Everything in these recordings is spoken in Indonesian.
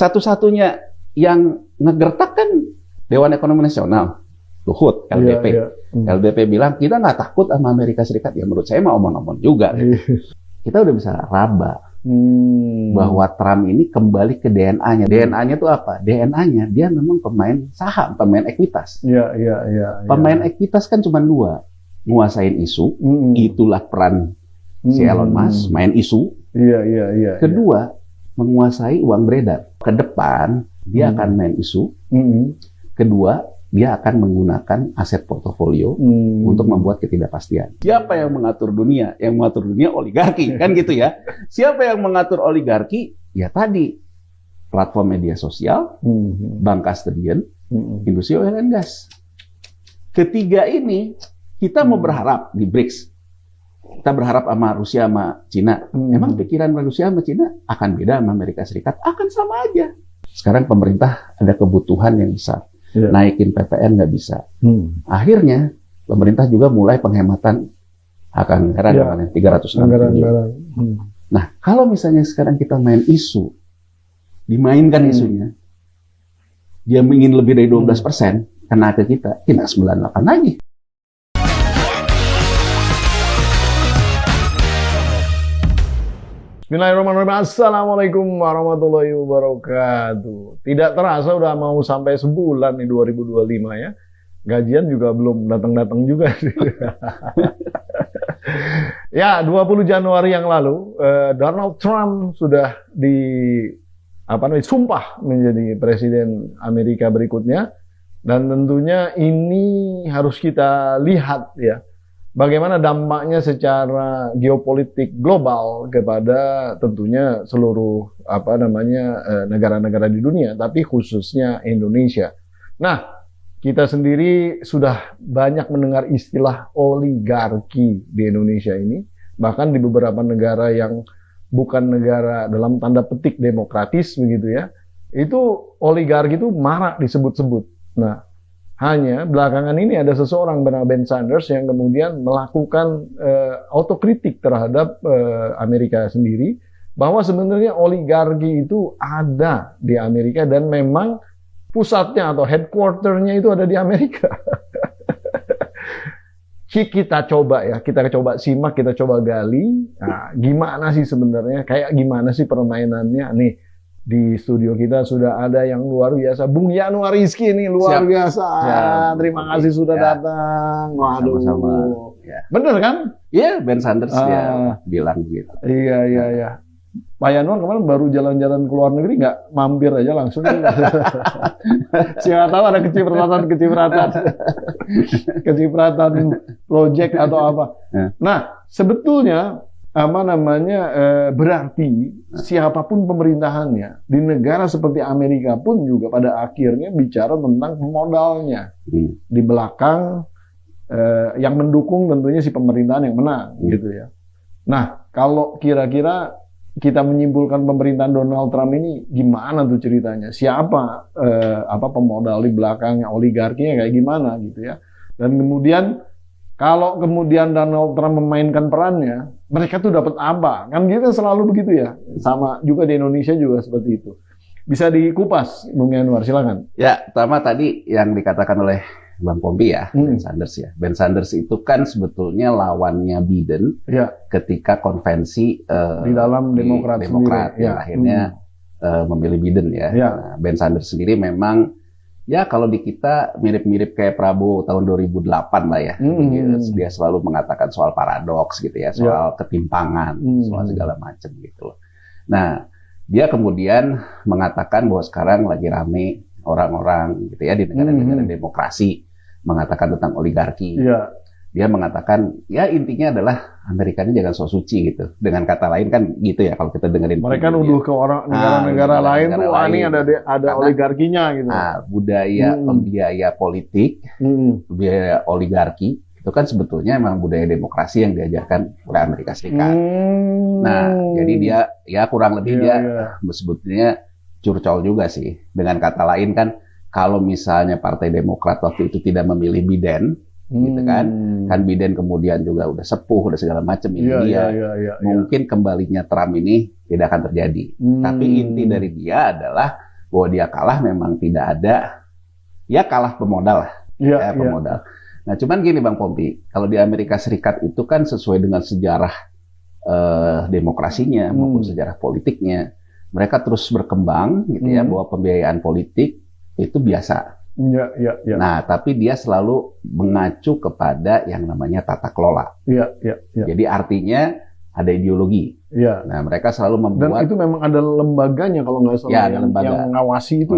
satu-satunya yang ngegertak kan Dewan Ekonomi Nasional, Luhut, LDP. Iya. LDP bilang, kita nggak takut sama Amerika Serikat. Ya menurut saya mah omong-omong juga. Kita udah bisa raba bahwa Trump ini kembali ke DNA-nya. DNA-nya itu apa? DNA-nya dia memang pemain saham, pemain ekuitas. Iya. Pemain ekuitas kan cuma dua. Nguasain isu, itulah peran si Elon Musk, main isu. Iya. Kedua, menguasai uang beredar. Ke depan, dia akan main isu. Kedua, dia akan menggunakan aset portofolio untuk membuat ketidakpastian. Siapa yang mengatur dunia? Yang mengatur dunia oligarki, kan gitu ya. Siapa yang mengatur oligarki? Ya tadi, platform media sosial, bank custodian, industri oil and gas. Ketiga ini, kita mau berharap di BRICS. Kita berharap sama Rusia sama Cina. Emang pikiran Rusia sama Cina akan beda sama Amerika Serikat? Akan sama aja. Sekarang pemerintah ada kebutuhan yang besar. Naikin PPN nggak bisa. Akhirnya pemerintah juga mulai penghematan hak anggaran 360. Nah, kalau misalnya sekarang kita main isu, dimainkan isunya, dia ingin lebih dari 12%, kena ke kita 98 lagi. Bismillahirrahmanirrahim. Assalamualaikum warahmatullahi wabarakatuh. Tidak terasa udah mau sampai sebulan nih 2025 ya. Gajian juga belum datang-datang juga. Ya, 20 Januari yang lalu Donald Trump sudah disumpah menjadi presiden Amerika berikutnya, dan tentunya ini harus kita lihat ya. Bagaimana dampaknya secara geopolitik global kepada tentunya seluruh negara-negara di dunia, tapi khususnya Indonesia. Nah, kita sendiri sudah banyak mendengar istilah oligarki di Indonesia ini, bahkan di beberapa negara yang bukan negara dalam tanda petik demokratis begitu ya, itu oligarki itu marak disebut-sebut. Nah, hanya belakangan ini ada seseorang bernama Ben Sanders yang kemudian melakukan autokritik terhadap Amerika sendiri, bahwa sebenarnya oligarki itu ada di Amerika dan memang pusatnya atau headquarternya itu ada di Amerika. Kita coba simak, kita coba gali. Nah, gimana sih sebenarnya, kayak gimana sih permainannya nih. Di studio kita sudah ada yang luar biasa, Bung Yanuar Rizky ini luar biasa. Terima kasih sudah datang. Waduh. Sama-sama. Ya. Bener kan? Iya, Ben Sanders dia bilang gitu. Iya. Pak Yanuar kemarin baru jalan-jalan ke luar negeri, nggak mampir aja langsung. Siapa tahu ada kecipratan project atau apa. Nah, sebetulnya berarti siapapun pemerintahannya di negara seperti Amerika pun juga pada akhirnya bicara tentang modalnya. Di belakang yang mendukung tentunya si pemerintahan yang menang gitu ya. Nah, kalau kira-kira kita menyimpulkan pemerintahan Donald Trump ini gimana tuh ceritanya? Siapa pemodal di belakangnya, oligarkinya kayak gimana gitu ya. Dan kemudian kalau kemudian Donald Trump memainkan perannya, mereka tuh dapat apa? Kan kita selalu begitu ya. Sama juga di Indonesia juga seperti itu. Bisa dikupas, Bung Yanuar, silakan. Ya, pertama tadi yang dikatakan oleh Bang Pompi ya, Ben Sanders ya. Ben Sanders itu kan sebetulnya lawannya Biden ketika konvensi di dalam Demokrat yang akhirnya memilih Biden ya. Nah, Ben Sanders sendiri memang ya kalau di kita mirip-mirip kayak Prabowo tahun 2008 lah ya. Dia selalu mengatakan soal paradoks gitu ya, soal ketimpangan, soal segala macam gitu. Nah, dia kemudian mengatakan bahwa sekarang lagi rame orang-orang gitu ya di negara-negara demokrasi mengatakan tentang oligarki. Dia mengatakan ya intinya adalah Amerika ini jangan sok suci gitu. Dengan kata lain kan gitu ya kalau kita dengerin. Mereka nuduh ke orang negara-negara lain tuh ini ada oligarkinya gitu. Nah, budaya pembiaya politik, budaya oligarki itu kan sebetulnya memang budaya demokrasi yang diajarkan oleh Amerika Serikat. Nah, jadi dia ya kurang lebih sebetulnya curcol juga sih. Dengan kata lain kan kalau misalnya Partai Demokrat waktu itu tidak memilih Biden, gitu kan Biden kemudian juga udah sepuh, udah segala macam mungkin kembalinya Trump ini tidak akan terjadi. Tapi inti dari dia adalah bahwa dia kalah memang tidak ada, ya kalah pemodal lah, pemodal. Nah, cuman gini Bang Pompi, kalau di Amerika Serikat itu kan sesuai dengan sejarah demokrasinya maupun sejarah politiknya, mereka terus berkembang, gitu ya, bahwa pembiayaan politik itu biasa. Nah, tapi dia selalu mengacu kepada yang namanya tata kelola. Jadi artinya ada ideologi. Nah, mereka selalu membuat. Dan itu memang ada lembaganya kalau nggak salah yang mengawasi itu.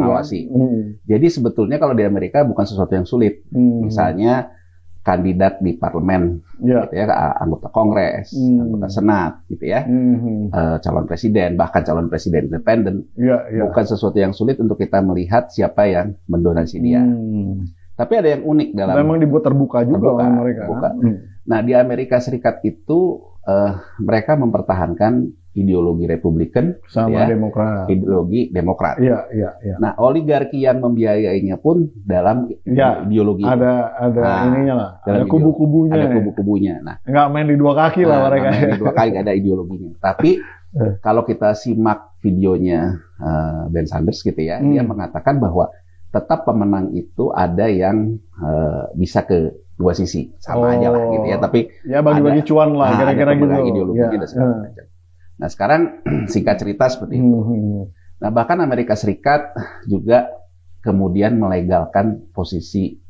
Jadi sebetulnya kalau di Amerika bukan sesuatu yang sulit. Misalnya kandidat di parlemen, gitu ya, anggota Kongres, anggota Senat, gitu ya, calon presiden, bahkan calon presiden independen, bukan sesuatu yang sulit untuk kita melihat siapa yang mendonasi dia. Tapi ada yang unik dalam. Memang dibuat terbuka juga oleh mereka. Nah, di Amerika Serikat itu mereka mempertahankan ideologi Republikan sama Demokrat. Ideologi Demokrat. Nah, oligarki yang membiayainya pun dalam ideologi. Ada ininya lah. Ada kubu-kubunya. Ada kubu-kubunya. Nah, nggak main di dua kaki lah mereka. Main di dua kaki, ada ideologinya. Tapi kalau kita simak videonya Ben Sanders gitu ya, dia mengatakan bahwa tetap pemenang itu ada yang bisa ke dua sisi, sama aja lah gitu ya. Tapi ya bagi-bagi cuan lah, kira-kira gitu. Ideologi dan segala macam. Nah, sekarang singkat cerita seperti itu. Nah, bahkan Amerika Serikat juga kemudian melegalkan profesi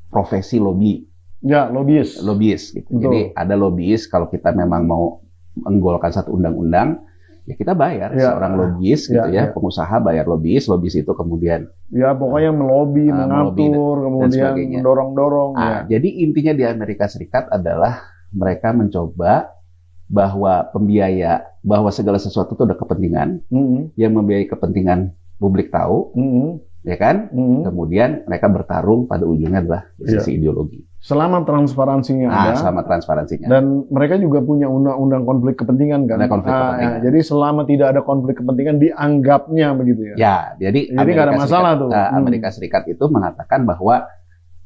lobby. Ya, lobbyis gitu. Jadi ada lobbyis, kalau kita memang mau menggolkan satu undang-undang, ya kita bayar seorang lobbyis gitu ya, pengusaha bayar lobbyis itu kemudian pokoknya melobi, mengatur, kemudian mendorong-dorong. Jadi intinya di Amerika Serikat adalah mereka mencoba bahwa segala sesuatu itu ada kepentingan, yang membiayai kepentingan publik tahu, ya kan? Kemudian mereka bertarung pada ujungnya adalah sisi ideologi. Selama transparansinya ada. Selama transparansinya. Dan mereka juga punya undang-undang konflik kepentingan kan? Ada konflik kepentingan. Jadi selama tidak ada konflik kepentingan dianggapnya begitu ya? Ya, jadi nggak ada masalah tuh. Amerika Serikat itu mengatakan bahwa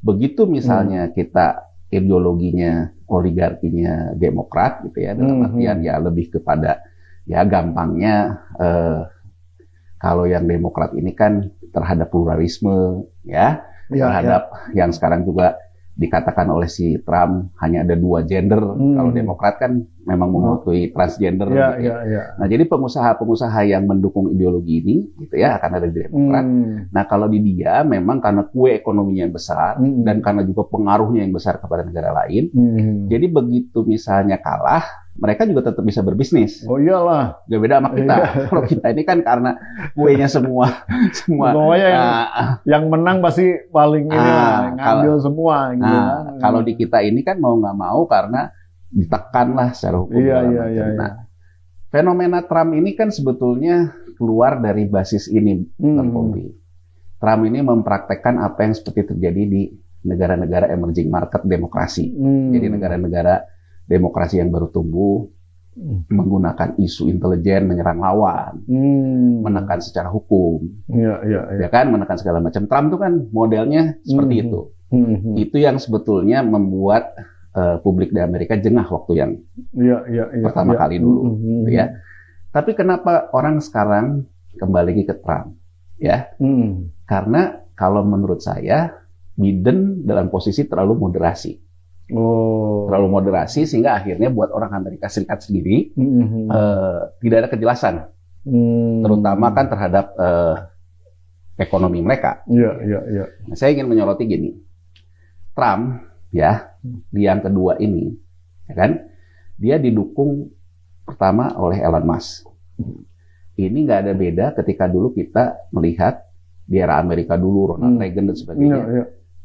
begitu misalnya kita ideologinya, oligarkinya Demokrat gitu ya, dalam artian ya lebih kepada ya gampangnya kalau yang Demokrat ini kan terhadap pluralisme ya, terhadap yang sekarang juga dikatakan oleh si Trump hanya ada 2 gender. Kalau Demokrat kan memang mematuhi transgender. Nah, jadi pengusaha-pengusaha yang mendukung ideologi ini, gitu ya, akan ada di Demokrat. Nah, kalau di dia memang karena kue ekonominya yang besar dan karena juga pengaruhnya yang besar kepada negara lain. Jadi begitu misalnya kalah, mereka juga tetap bisa berbisnis. Oh iyalah. Gak beda sama kita. Kalau kita ini kan karena kuenya semua. Pokoknya yang menang pasti paling ngambil semua. Gitu kalau di kita ini kan mau nggak mau karena ditekan lah secara hukum. Nah, fenomena Trump ini kan sebetulnya keluar dari basis ini, Trump ini mempraktekkan apa yang seperti terjadi di negara-negara emerging market demokrasi. Jadi negara-negara demokrasi yang baru tumbuh menggunakan isu intelijen menyerang lawan, menekan secara hukum, ya kan, menekan segala macam. Trump itu kan modelnya seperti itu. Itu yang sebetulnya membuat publik di Amerika jengah waktu yang pertama kali dulu, ya. Tapi kenapa orang sekarang kembali ke Trump, ya? Karena kalau menurut saya Biden dalam posisi terlalu moderasi. Terlalu moderasi sehingga akhirnya buat orang Amerika Serikat sendiri tidak ada kejelasan, terutama kan terhadap ekonomi mereka. Nah, saya ingin menyoroti gini, Trump ya di yang kedua ini, ya kan, dia didukung pertama oleh Elon Musk. Ini nggak ada beda ketika dulu kita melihat di era Amerika dulu, Ronald Reagan dan sebagainya.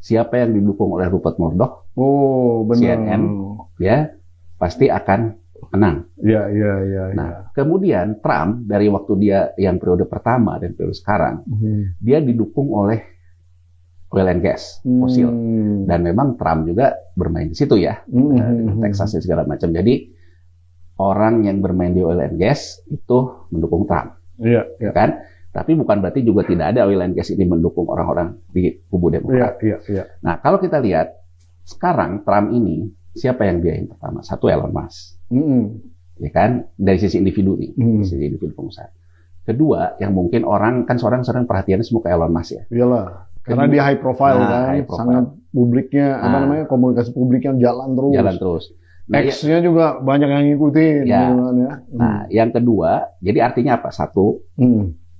Siapa yang didukung oleh Rupert Murdoch, CNN, ya pasti akan menang. Nah, kemudian Trump dari waktu dia yang periode pertama dan periode sekarang, dia didukung oleh oil and gas, fosil, dan memang Trump juga bermain di situ ya, Texas dan segala macam. Jadi orang yang bermain di oil and gas itu mendukung Trump, kan? Tapi bukan berarti juga tidak ada oil and gas ini mendukung orang-orang di kubu Demokrat. Nah, kalau kita lihat sekarang Trump ini siapa yang biayain pertama? Satu, Elon Musk, ya kan? Dari sisi individu nih, dari sisi individu pengusaha. Kedua, yang mungkin orang kan seorang perhatiannya semua ke Elon Musk ya. Iyalah. Karena dia high profile kan, high profile. sangat publiknya, komunikasi publiknya jalan terus. Jalan terus. Nah, X-nya juga banyak yang ngikutin. Ya. Gitu kan, ya. Nah, yang kedua, jadi artinya apa? Satu,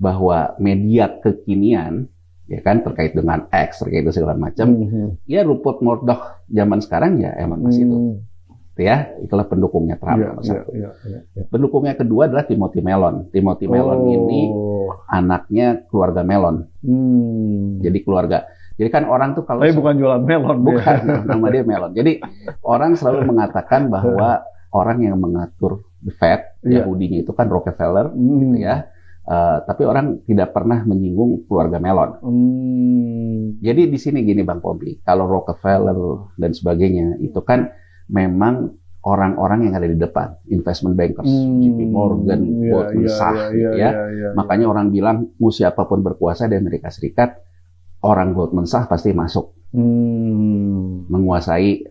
bahwa media kekinian, ya kan, terkait dengan X, terkait dengan segala macam, ya Rupert Murdoch zaman sekarang ya Elon Musk itu. Ya, itulah pendukungnya Trump. Pendukungnya kedua adalah Timothy Mellon. Timothy Mellon ini anaknya keluarga Mellon. Jadi keluarga. Jadi kan orang tuh kalau bukan jualan melon, bukan nama dia Mellon. Jadi orang selalu mengatakan bahwa orang yang mengatur the Fed, Yahudinya itu kan Rockefeller, gitu ya. Tapi orang tidak pernah menyinggung keluarga Mellon. Jadi di sini gini Bang Pompi, kalau Rockefeller dan sebagainya itu kan memang orang-orang yang ada di depan, investment bankers, JP Morgan, Goldman Sachs, Makanya orang bilang mau siapapun berkuasa di Amerika Serikat, orang Goldman Sachs pasti masuk, menguasai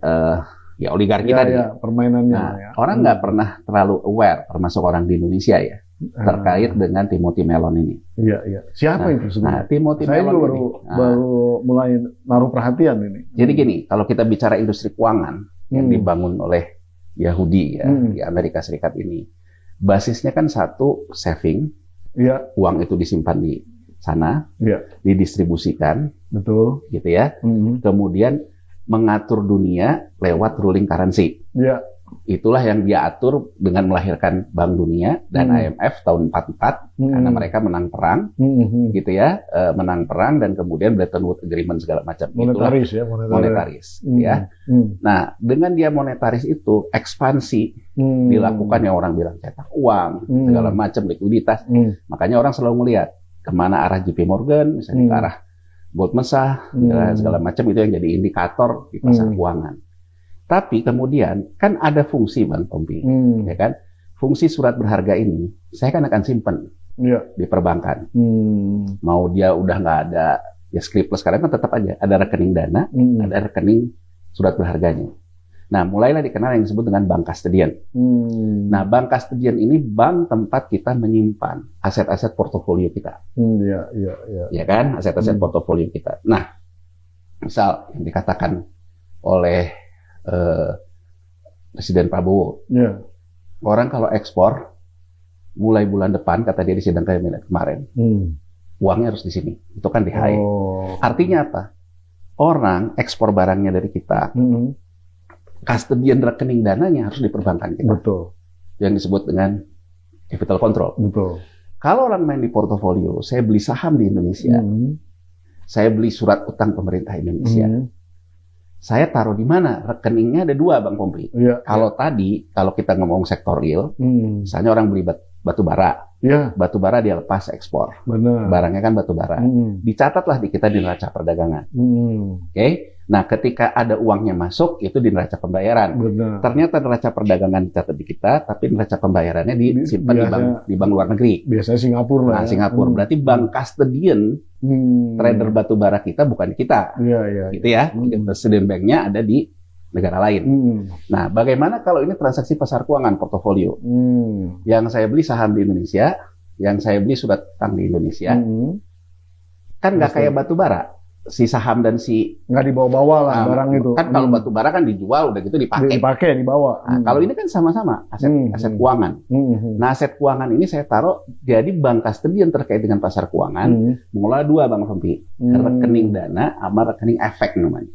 ya oligarki tadi. Permainannya. Nah, orang nggak pernah terlalu aware, termasuk orang di Indonesia ya, terkait dengan Timothy Mellon ini. Iya. Siapa itu sebenarnya? Timothy Saya Mellon baru mulai naruh perhatian ini. Jadi gini, kalau kita bicara industri keuangan yang dibangun oleh Yahudi ya di Amerika Serikat ini, basisnya kan satu saving, uang itu disimpan di sana, didistribusikan, betul, gitu ya. Kemudian mengatur dunia lewat ruling currency. Itulah yang dia atur dengan melahirkan Bank Dunia dan IMF tahun 44 karena mereka menang perang, gitu ya, menang perang dan kemudian Bretton Woods Agreement segala macam. Monetaris gitu ya. Nah, dengan dia monetaris itu ekspansi dilakukan yang orang bilang cetak uang, segala macam likuiditas. Makanya orang selalu melihat kemana arah JP Morgan, misalnya ke arah Goldman Sachs, segala macam itu yang jadi indikator di pasar keuangan. Tapi kemudian kan ada fungsi Bang Pompi, ya kan? Fungsi surat berharga ini saya kan akan simpan di perbankan. Mau dia udah nggak ada ya scriptless, sekarang kan tetap aja ada rekening dana, ada rekening surat berharganya. Nah, mulailah dikenal yang disebut dengan bank custodian. Nah, bank custodian ini bank tempat kita menyimpan aset-aset portofolio kita. Ya kan, aset-aset portofolio kita. Nah, misal yang dikatakan oleh Presiden Prabowo, orang kalau ekspor mulai bulan depan, kata dia di sidang kabinet kemarin, uangnya harus di sini. Itu kan di high. Artinya apa? Orang ekspor barangnya dari kita, custodian rekening dananya harus di perbankan kita. Betul. Yang disebut dengan capital control. Betul. Kalau orang main di portofolio, saya beli saham di Indonesia, saya beli surat utang pemerintah Indonesia. Saya taruh di mana? Rekeningnya ada dua, Bang Pompi. Kalau kita ngomong sektor real, misalnya orang beli batu bara. Batu bara dia lepas ekspor. Benar. Barangnya kan batu bara. Dicatatlah di kita di neraca perdagangan. Oke? Nah, ketika ada uangnya masuk, itu di neraca pembayaran. Benar. Ternyata neraca perdagangan dicatat di kita, tapi neraca pembayarannya disimpan di bank luar negeri. Biasanya Singapura lah. Nah, Singapura. Berarti bank custodian trader batu bara kita bukan di kita. Gitu ya. Custodian banknya ada di negara lain. Nah, bagaimana kalau ini transaksi pasar keuangan portofolio? Yang saya beli saham di Indonesia, yang saya beli surat utang di Indonesia, kan nggak kayak batu bara. Si saham dan si nggak dibawa-bawa lah barang itu. Kan kalau batu bara kan dijual, udah gitu dipakai. Dibawa. Nah, kalau ini kan sama-sama aset keuangan. Nah, aset keuangan ini saya taruh jadi bank custodian terkait dengan pasar keuangan. Mengelola dua, Bang Pompi. Rekening dana sama rekening efek namanya.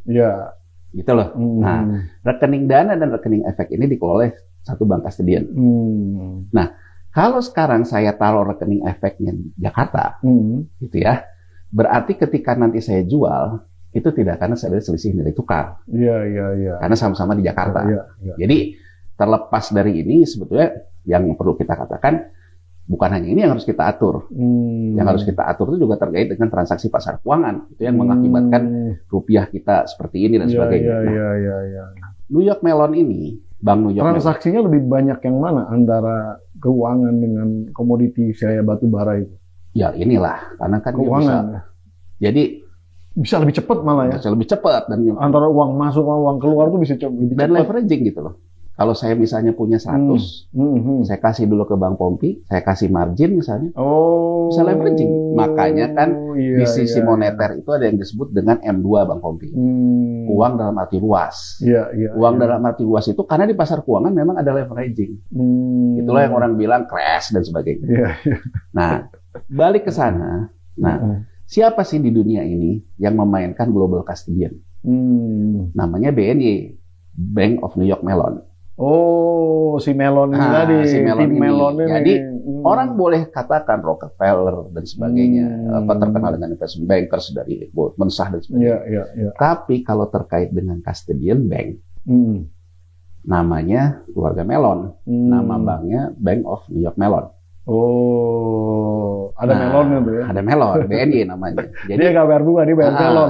Gitu loh. Nah, rekening dana dan rekening efek ini dikelola oleh satu bank custodian. Nah, kalau sekarang saya taruh rekening efeknya di Jakarta, gitu ya, berarti ketika nanti saya jual, itu tidak karena saya ada selisih nilai tukar. Karena sama-sama di Jakarta. Jadi, terlepas dari ini, sebetulnya yang perlu kita katakan, bukan hanya ini yang harus kita atur. Yang harus kita atur itu juga terkait dengan transaksi pasar keuangan. Itu yang mengakibatkan rupiah kita seperti ini dan sebagainya. New York Mellon ini, Bank New York transaksinya lebih banyak yang mana antara keuangan dengan komoditi kayak batu bara itu? Ya inilah, karena kan keuangan. Dia bisa, jadi bisa lebih cepat malah ya. Bisa lebih cepat dan antara uang masuk sama uang keluar tuh bisa lebih cepat. Dan leveraging gitu loh. Kalau saya misalnya punya 100, saya kasih dulu ke Bang Pompi, saya kasih margin misalnya. Bisa leveraging. Makanya kan di sisi moneter itu ada yang disebut dengan M2 Bang Pompi. Uang dalam arti luas. Uang dalam arti luas itu karena di pasar keuangan memang ada leveraging. Itulah yang orang bilang crash dan sebagainya. Nah, balik ke sana. Nah, siapa sih di dunia ini yang memainkan global custodian? Namanya BNY, Bank of New York Mellon. Si Mellon ini tadi, si Mellon tim ini. Mellon ini. Jadi orang boleh katakan Rockefeller dan sebagainya, terkenal dengan investment bankers dari Goldman Sachs dan sebagainya. Tapi kalau terkait dengan custodian bank, namanya keluarga Mellon, nama banknya Bank of New York Mellon. Ada Mellonnya tuh ya? Ada Mellon, BNY namanya. Jadi dia nggak bayar bunga, dia bayar Mellon.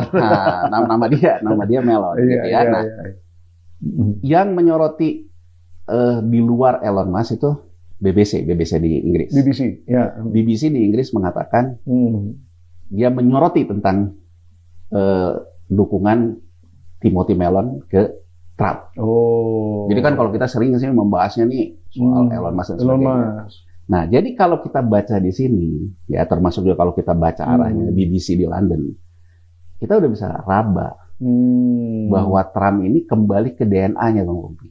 nama dia Mellon. Gitu ya. Nah, yang menyoroti di luar Elon Musk itu BBC di Inggris. BBC di Inggris mengatakan dia menyoroti tentang dukungan Timothy Mellon ke Trump. Jadi kan kalau kita sering sih membahasnya nih soal Elon Musk dan sebagainya. Nah, jadi kalau kita baca di sini, ya termasuk juga kalau kita baca arahnya BBC di London, kita udah bisa raba bahwa Trump ini kembali ke DNA-nya, Bang Pompi.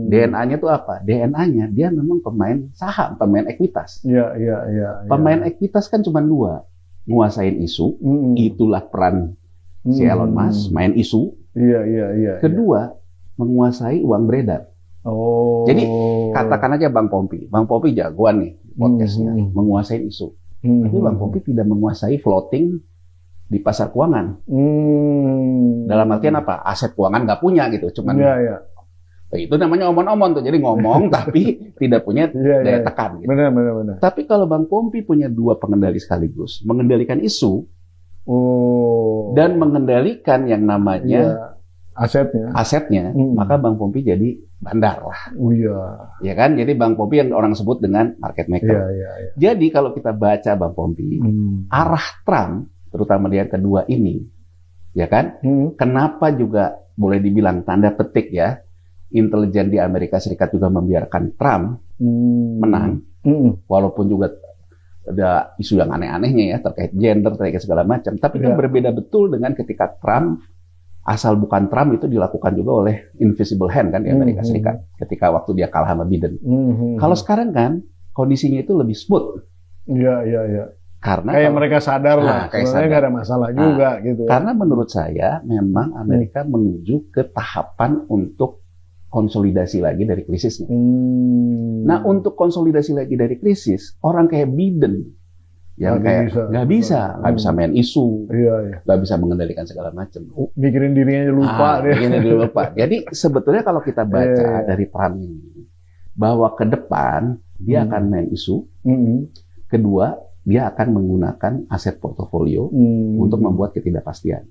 DNA-nya itu apa? DNA-nya dia memang pemain saham, pemain ekuitas. Pemain ekuitas kan cuma dua, nguasain isu, itulah peran si Elon Musk, main isu. Kedua, menguasai uang beredar. Jadi katakan aja Bang Pompi jagoan nih podcastnya, menguasai isu. Tapi Bang Pompi tidak menguasai floating di pasar keuangan. Dalam artian apa? Aset keuangan nggak punya gitu, cuman. Itu namanya omong-omong tuh, jadi ngomong tapi tidak punya daya tekan. Gitu. Benar. Tapi kalau Bang Pompi punya dua pengendali sekaligus, mengendalikan isu dan mengendalikan yang namanya asetnya, maka Bang Pompi jadi bandar lah. Ya kan? Jadi Bang Pompi yang orang sebut dengan market maker. Jadi kalau kita baca Bang Pompi, arah Trump, terutama di yang kedua ini, ya kan? Kenapa juga boleh dibilang tanda petik ya, intelijen di Amerika Serikat juga membiarkan Trump menang, walaupun juga ada isu yang aneh-anehnya ya terkait gender, terkait segala macam. Tapi kan berbeda betul dengan ketika Trump, asal bukan Trump itu dilakukan juga oleh invisible hand kan di Amerika Serikat ketika waktu dia kalah sama Biden. Kalau sekarang kan kondisinya itu lebih smooth. Karena kayak mereka sadar lah, sebenarnya nggak ada masalah juga gitu. Karena menurut saya memang Amerika menuju ke tahapan untuk konsolidasi lagi dari krisisnya. Nah, untuk konsolidasi lagi dari krisis, orang kayak Biden yang nggak bisa main isu, nggak bisa mengendalikan segala macam. Mikirin dirinya lupa. Jadi sebetulnya kalau kita baca dari Trump ini, bahwa ke depan dia akan main isu. Kedua, dia akan menggunakan aset portofolio untuk membuat ketidakpastian.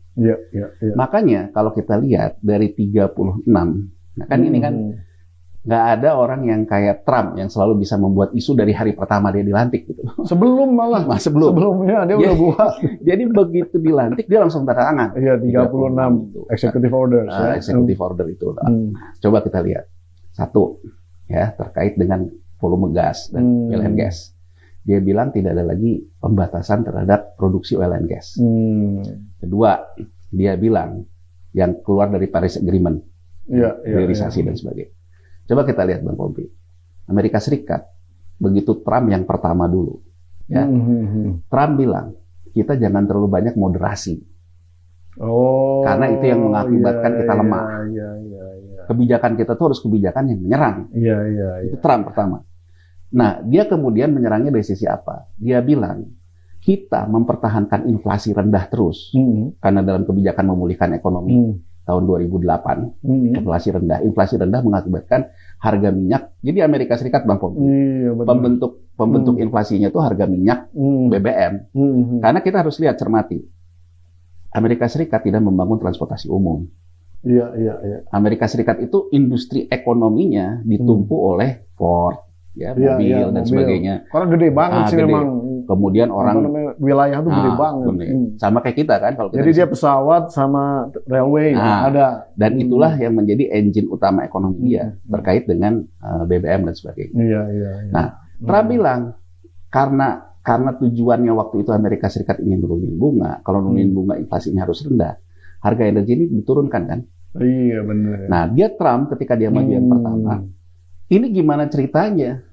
Makanya kalau kita lihat dari 36, nah kan ini kan nggak ada orang yang kayak Trump yang selalu bisa membuat isu dari hari pertama dia dilantik gitu. Sebelumnya dia udah buat. Jadi begitu dilantik dia langsung tanda tangan. 36 executive orders. Executive order itu. Coba kita lihat. Satu, ya terkait dengan volume gas dan oil and gas. Dia bilang tidak ada lagi pembatasan terhadap produksi oil and gas. Kedua, dia bilang yang keluar dari Paris Agreement. Hilirisasi dan sebagainya. Coba kita lihat Bang Pompi. Amerika Serikat, begitu Trump yang pertama dulu, ya, Trump bilang kita jangan terlalu banyak moderasi, karena itu yang mengakibatkan kita lemah. Kebijakan kita tuh harus kebijakan yang menyerang. Itu Trump pertama. Nah, dia kemudian menyerangnya dari sisi apa? Dia bilang kita mempertahankan inflasi rendah terus, karena dalam kebijakan memulihkan ekonomi. Tahun 2008, inflasi rendah mengakibatkan harga minyak. Jadi Amerika Serikat, Bang Pompi, pembentuk inflasinya itu harga minyak BBM. Karena kita harus lihat, cermati, Amerika Serikat tidak membangun transportasi umum. Amerika Serikat itu industri ekonominya ditumpu oleh Ford, ya, mobil dan sebagainya. Karena gede banget sih gede. memang. Kemudian orang wilayah tuh gede banget. Sama kayak kita kan kalau jadi dia pesawat sama railway ada. Dan itulah yang menjadi engine utama ekonomi dia terkait dengan BBM dan sebagainya. Iya. Nah, Trump bilang karena tujuannya waktu itu Amerika Serikat ingin nurunin bunga, kalau nurunin bunga inflasinya harus rendah, harga energi ini diturunkan kan? Iya benar. Nah, Trump ketika dia maju yang pertama, ini gimana ceritanya?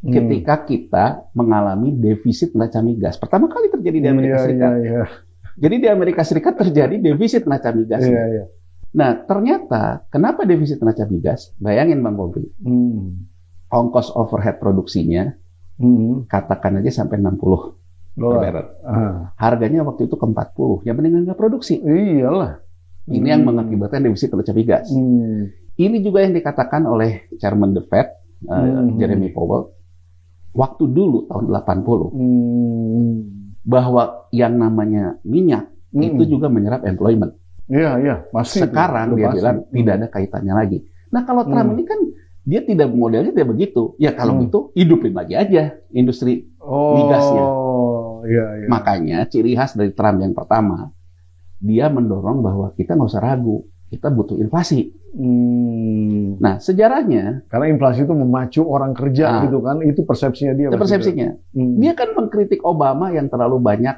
Ketika kita mengalami defisit neraca migas, pertama kali terjadi di Amerika Serikat. Jadi di Amerika Serikat terjadi defisit neraca migas. Nah, ternyata kenapa defisit neraca migas? Bayangin Bang Bobi, ongkos overhead produksinya, katakan aja sampai 60 per barrel. Harganya waktu itu ke 40, yang mendingan nggak produksi. Iyalah. Ini yang mengakibatkan defisit neraca migas. Ini juga yang dikatakan oleh Chairman the Fed, Jeremy Powell, waktu dulu tahun 80, bahwa yang namanya minyak itu juga menyerap employment. Iya, pasti. Sekarang dia bilang tidak ada kaitannya lagi. Nah, kalau Trump ini kan dia tidak modelnya tidak begitu. Ya kalau gitu hidupin lagi aja industri migasnya. Makanya ciri khas dari Trump yang pertama, dia mendorong bahwa kita nggak usah ragu, kita butuh inflasi. Nah, sejarahnya karena inflasi itu memacu orang kerja gitu kan, itu persepsinya dia. Itu persepsinya. Dia kan mengkritik Obama yang terlalu banyak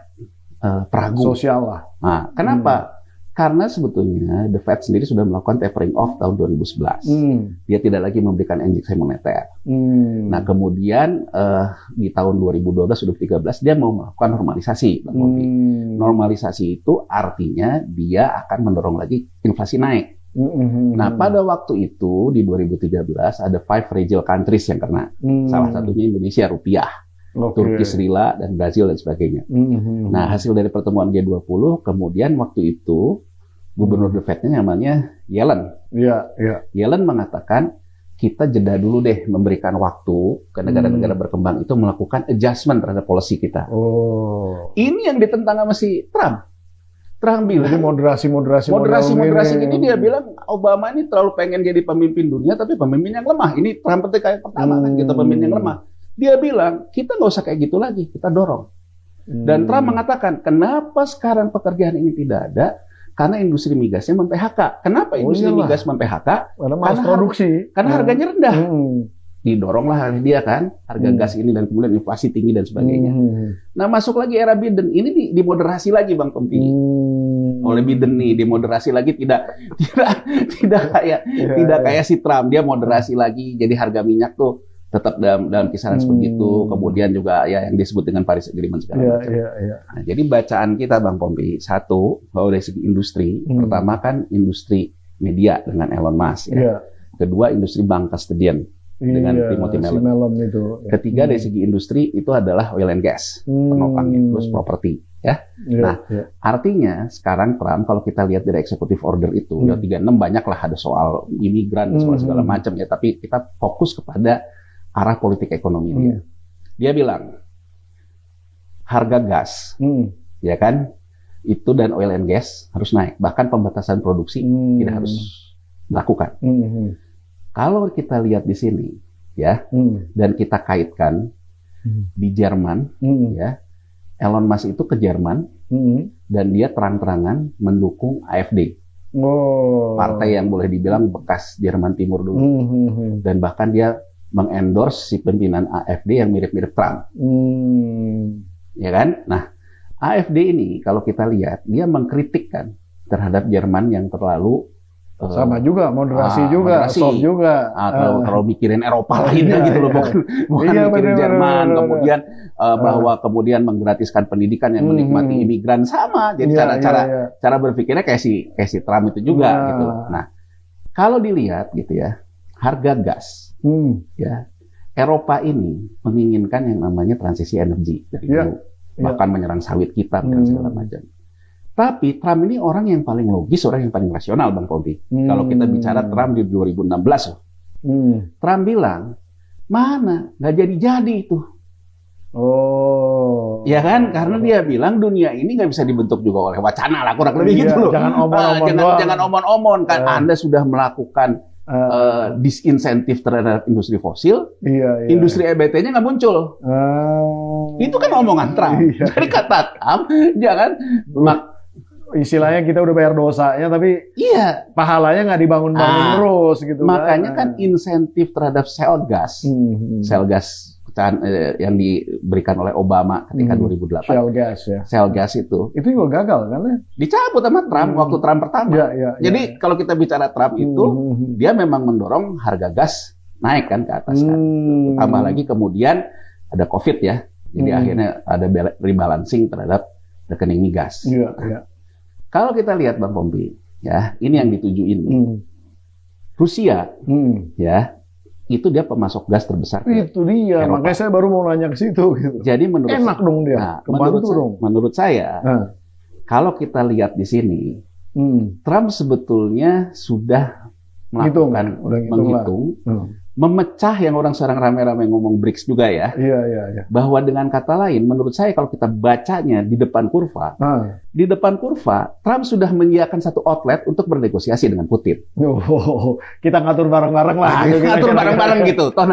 peragu sosial lah. Nah, kenapa? Karena sebetulnya The Fed sendiri sudah melakukan tapering off tahun 2011. Dia tidak lagi memberikan injeksi moneter. Nah, kemudian di tahun 2012-2013 dia mau melakukan normalisasi. Normalisasi itu artinya dia akan mendorong lagi inflasi naik. Nah, pada waktu itu di 2013 ada 5 fragile countries yang kena. Salah satunya Indonesia, rupiah, Turki, Lira, dan Brazil dan sebagainya. Nah, hasil dari pertemuan G20, kemudian waktu itu Gubernur The Fed-nya namanya Yellen. Yellen mengatakan kita jeda dulu deh memberikan waktu ke negara-negara berkembang itu melakukan adjustment terhadap policy kita. Ini yang ditentang sama si Trump. Trump bilang, jadi moderasi ini dia bilang Obama ini terlalu pengen jadi pemimpin dunia tapi pemimpin yang lemah. Ini Trump kayak pertama kan kita pemimpin yang lemah. Dia bilang kita nggak usah kayak gitu lagi, kita dorong. Dan Trump mengatakan kenapa sekarang pekerjaan ini tidak ada? Karena industri migasnya mem-PHK. Kenapa industri migas mem-PHK? Karena produksi. Karena harganya rendah. Didoronglah oleh dia kan, harga gas ini dan kemudian inflasi tinggi dan sebagainya. Nah, masuk lagi era Biden, ini dimoderasi lagi Bang Tompi. Oleh Biden nih, dimoderasi lagi tidak kayak si Trump, dia moderasi lagi, jadi harga minyak tuh tetap dalam kisaran seperti itu. Kemudian juga ya yang disebut dengan Paris Agreement segala macam. Nah, jadi bacaan kita Bang Pompi, satu bahwa dari segi industri, pertama kan industri media dengan Elon Musk, kedua industri bank custodian dengan Timothy Mellon itu. Ketiga dari segi industri itu adalah oil and gas penopangnya, terus properti. Artinya sekarang Trump kalau kita lihat dari executive order itu, 36 banyak lah ada soal imigran dan segala macam ya, tapi kita fokus kepada arah politik ekonomi dia. Dia bilang harga gas, ya kan, itu dan oil and gas harus naik, bahkan pembatasan produksi tidak harus dilakukan. Kalau kita lihat di sini, ya, dan kita kaitkan di Jerman, ya, Elon Musk itu ke Jerman dan dia terang-terangan mendukung AfD, partai yang boleh dibilang bekas Jerman Timur dulu, dan bahkan dia mengendorse si pimpinan AfD yang mirip-mirip Trump, ya kan? Nah, AfD ini kalau kita lihat dia mengkritikkan terhadap Jerman yang terlalu sama juga moderasi juga, soft juga, kalau mikirin Eropa lainnya gitu loh, bukan mikirin Jerman, kemudian bahwa kemudian menggratiskan pendidikan yang menikmati imigran sama, jadi cara berpikirnya kayak si Trump itu juga gitu. Nah, kalau dilihat gitu ya, harga gas, ya Eropa ini menginginkan yang namanya transisi energi dari dulu, bahkan menyerang sawit kita dan segala macam. Tapi Trump ini orang yang paling logis, orang yang paling rasional, Bang Pompi. Kalau kita bicara Trump di 2016, Trump bilang, mana, nggak jadi-jadi itu. Ya kan? Karena dia bilang dunia ini nggak bisa dibentuk juga oleh wacana lah, kurang lebih gitu loh. Jangan omon-omon. Jangan omon-omon kan. Anda sudah melakukan disinsentif terhadap industri fosil, industri EBT-nya nggak muncul. Itu kan omongan Trump. Jadi kata Trump, jangan istilahnya kita udah bayar dosanya, tapi pahalanya nggak dibangun-bangun terus gitu. Makanya kan insentif terhadap shale gas yang diberikan oleh Obama ketika 2008. Shale gas itu juga gagal kan? Dicabut sama Trump waktu Trump pertama. Jadi kalau kita bicara Trump itu, dia memang mendorong harga gas naik kan ke atas kan. Tambah lagi kemudian ada COVID ya. Jadi akhirnya ada rebalancing terhadap rekening migas. Kalau kita lihat Bang Pompi, ya ini yang dituju ini. Rusia, ya itu dia pemasok gas terbesar. Itu dia, Eropa. Makanya saya baru mau nanya ke situ. Gitu. Jadi enak dong dia. Menurut saya, kalau kita lihat di sini, Trump sebetulnya sudah melakukan menghitung. Memecah yang orang sekarang rame-rame ngomong BRICS juga ya. Bahwa dengan kata lain, menurut saya kalau kita bacanya di depan kurva, Trump sudah menyediakan satu outlet untuk bernegosiasi dengan Putin. Kita ngatur bareng-bareng lah. Ngatur bareng-bareng gitu. Toh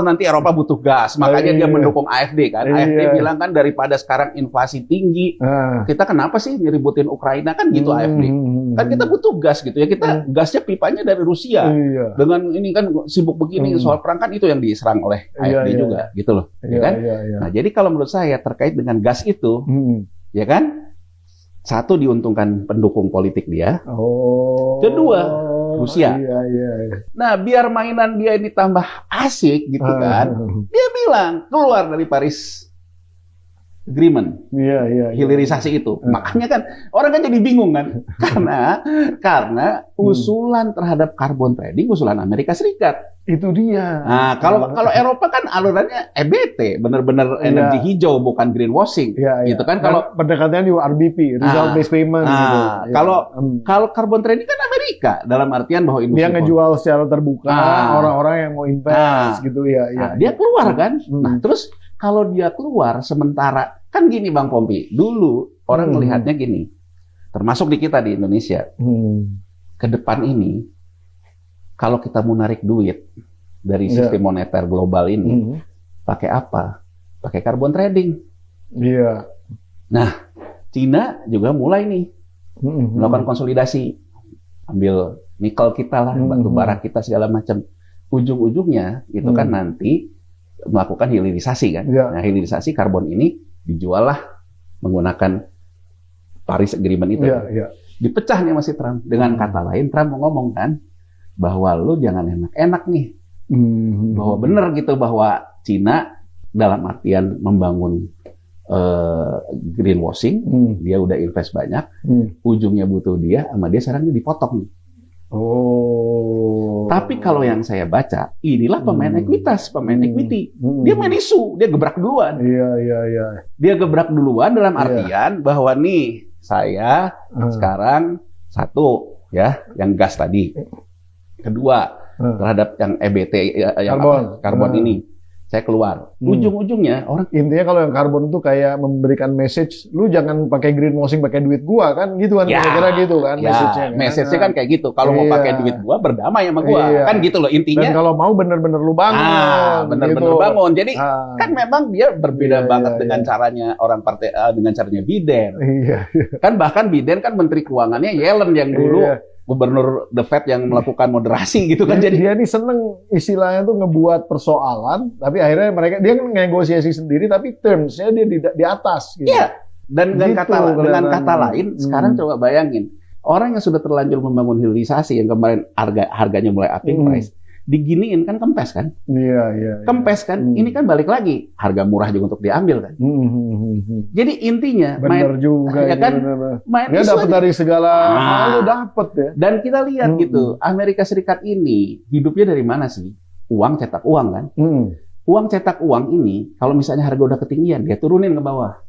nanti Eropa butuh gas, makanya dia mendukung AfD kan. AfD bilang kan daripada sekarang inflasi tinggi, kita kenapa sih ngeributin Ukraina kan gitu AfD. Kan kita butuh gas gitu ya. Kita gasnya pipanya dari Rusia. Dengan ini kan sibuk begini soal perang kan itu yang diserang oleh AfD juga gitu loh, ya kan? Nah, jadi kalau menurut saya terkait dengan gas itu, ya kan? Satu diuntungkan pendukung politik dia. Kedua, Rusia. Nah, biar mainan dia ini tambah asik gitu kan. Dia bilang keluar dari Paris Agreement, hilirisasi itu. Makanya kan orang kan jadi bingung kan, karena usulan terhadap carbon trading usulan Amerika Serikat. Itu dia. Nah, kalau Eropa kan alurannya EBT, benar-benar energi hijau bukan greenwashing, gitu kan. Kalau pendekatannya di RBP, result based payment. Gitu. Kalau carbon trading kan Amerika, dalam artian bahwa industri dia ngejual secara terbuka orang-orang yang mau invest gitu ya. Dia keluar kan. Nah, terus kalau dia keluar sementara, kan gini Bang Pompi, dulu orang melihatnya gini, termasuk di kita di Indonesia, ke depan ini, kalau kita mau narik duit dari sistem moneter global ini, pakai apa? Pakai carbon trading. Nah, Cina juga mulai nih, melakukan konsolidasi, ambil nikel kita lah, batu bara kita segala macam. Ujung-ujungnya itu kan nanti melakukan hilirisasi kan. Nah, hilirisasi karbon ini dijual lah menggunakan Paris Agreement itu. Dipecah nih masih Trump. Dengan kata lain, Trump mau ngomong kan bahwa lu jangan enak-enak nih. Bahwa benar gitu bahwa Cina dalam artian membangun greenwashing, dia udah invest banyak, ujungnya butuh dia, sama dia sekarang dipotong. Tapi kalau yang saya baca, inilah pemain ekuitas, pemain equity. Dia main isu, dia gebrak duluan. Dia gebrak duluan dalam artian bahwa nih saya sekarang satu ya, yang gas tadi. Kedua, terhadap yang EBT yang karbon ini. Saya keluar. Ujung-ujungnya orang intinya kalau yang karbon itu kayak memberikan message, lu jangan pakai greenwashing pakai duit gua kan, gitu kan kira-kira gitu kan message-nya. Message-nya kan kayak gitu. Kalau mau pakai duit gua berdamai sama gua. Kan gitu loh intinya. Dan kalau mau bener-bener lu bangun. Bener-bener bangun. Jadi kan memang dia berbeda banget dengan caranya orang partai dengan caranya Biden. Kan bahkan Biden kan menteri keuangannya Yellen yang dulu gubernur The Fed yang melakukan moderasi gitu kan. Jadi dia nih seneng istilahnya tuh ngebuat persoalan, tapi akhirnya dia kan negosiasi sendiri, tapi terms-nya dia di atas. Gitu. Iya. Dan dengan kata lain, sekarang coba bayangin orang yang sudah terlanjur membangun hilirisasi yang kemarin harganya mulai upping price, diginiin kan kempes kan? Kempes kan? Ini kan balik lagi harga murah juga untuk diambil kan? Jadi intinya benar juga ya kan? Main dia dapat dari segala hal dapat ya. Dan kita lihat gitu, Amerika Serikat ini hidupnya dari mana sih? Uang, cetak uang kan? Uang cetak uang ini kalau misalnya harga udah ketinggian, dia turunin ke bawah.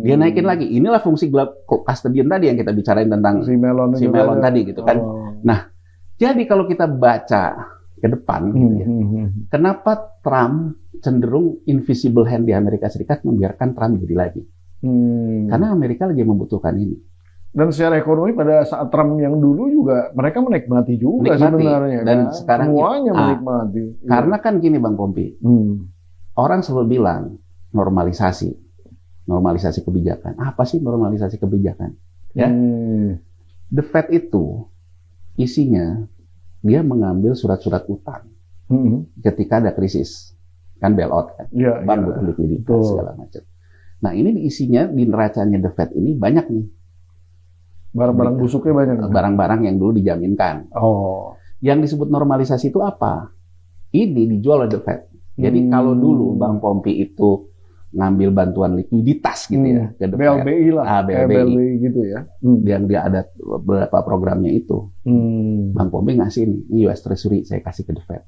Dia naikin lagi. Inilah fungsi custodian tadi yang kita bicarain tentang si melon tadi gitu kan. Nah, jadi kalau kita baca ke depan, kenapa Trump cenderung invisible hand di Amerika Serikat membiarkan Trump jadi lagi? Karena Amerika lagi membutuhkan ini. Dan secara ekonomi pada saat Trump yang dulu juga mereka menikmati juga sebenarnya. Dan kan? sekarang semuanya menikmati. Karena kan gini Bang Pompi, orang selalu bilang normalisasi kebijakan. Apa sih normalisasi kebijakan? Ya, The Fed itu isinya dia mengambil surat-surat utang ketika ada krisis, kan bailout kan, bank butuh likuiditas segala macam. Nah ini isinya di neracanya The Fed ini banyak nih. Barang-barang busuknya banyak. Barang-barang yang dulu dijaminkan. Yang disebut normalisasi itu apa? Ini dijual oleh The Fed. Jadi kalau dulu Bang Pompi itu ngambil bantuan likuiditas gitu ya ke The Fed. BLBI lah. BLBI gitu ya. Yang dia ada beberapa programnya itu. Bang Pompi ngasih ini US Treasury saya kasih ke The Fed.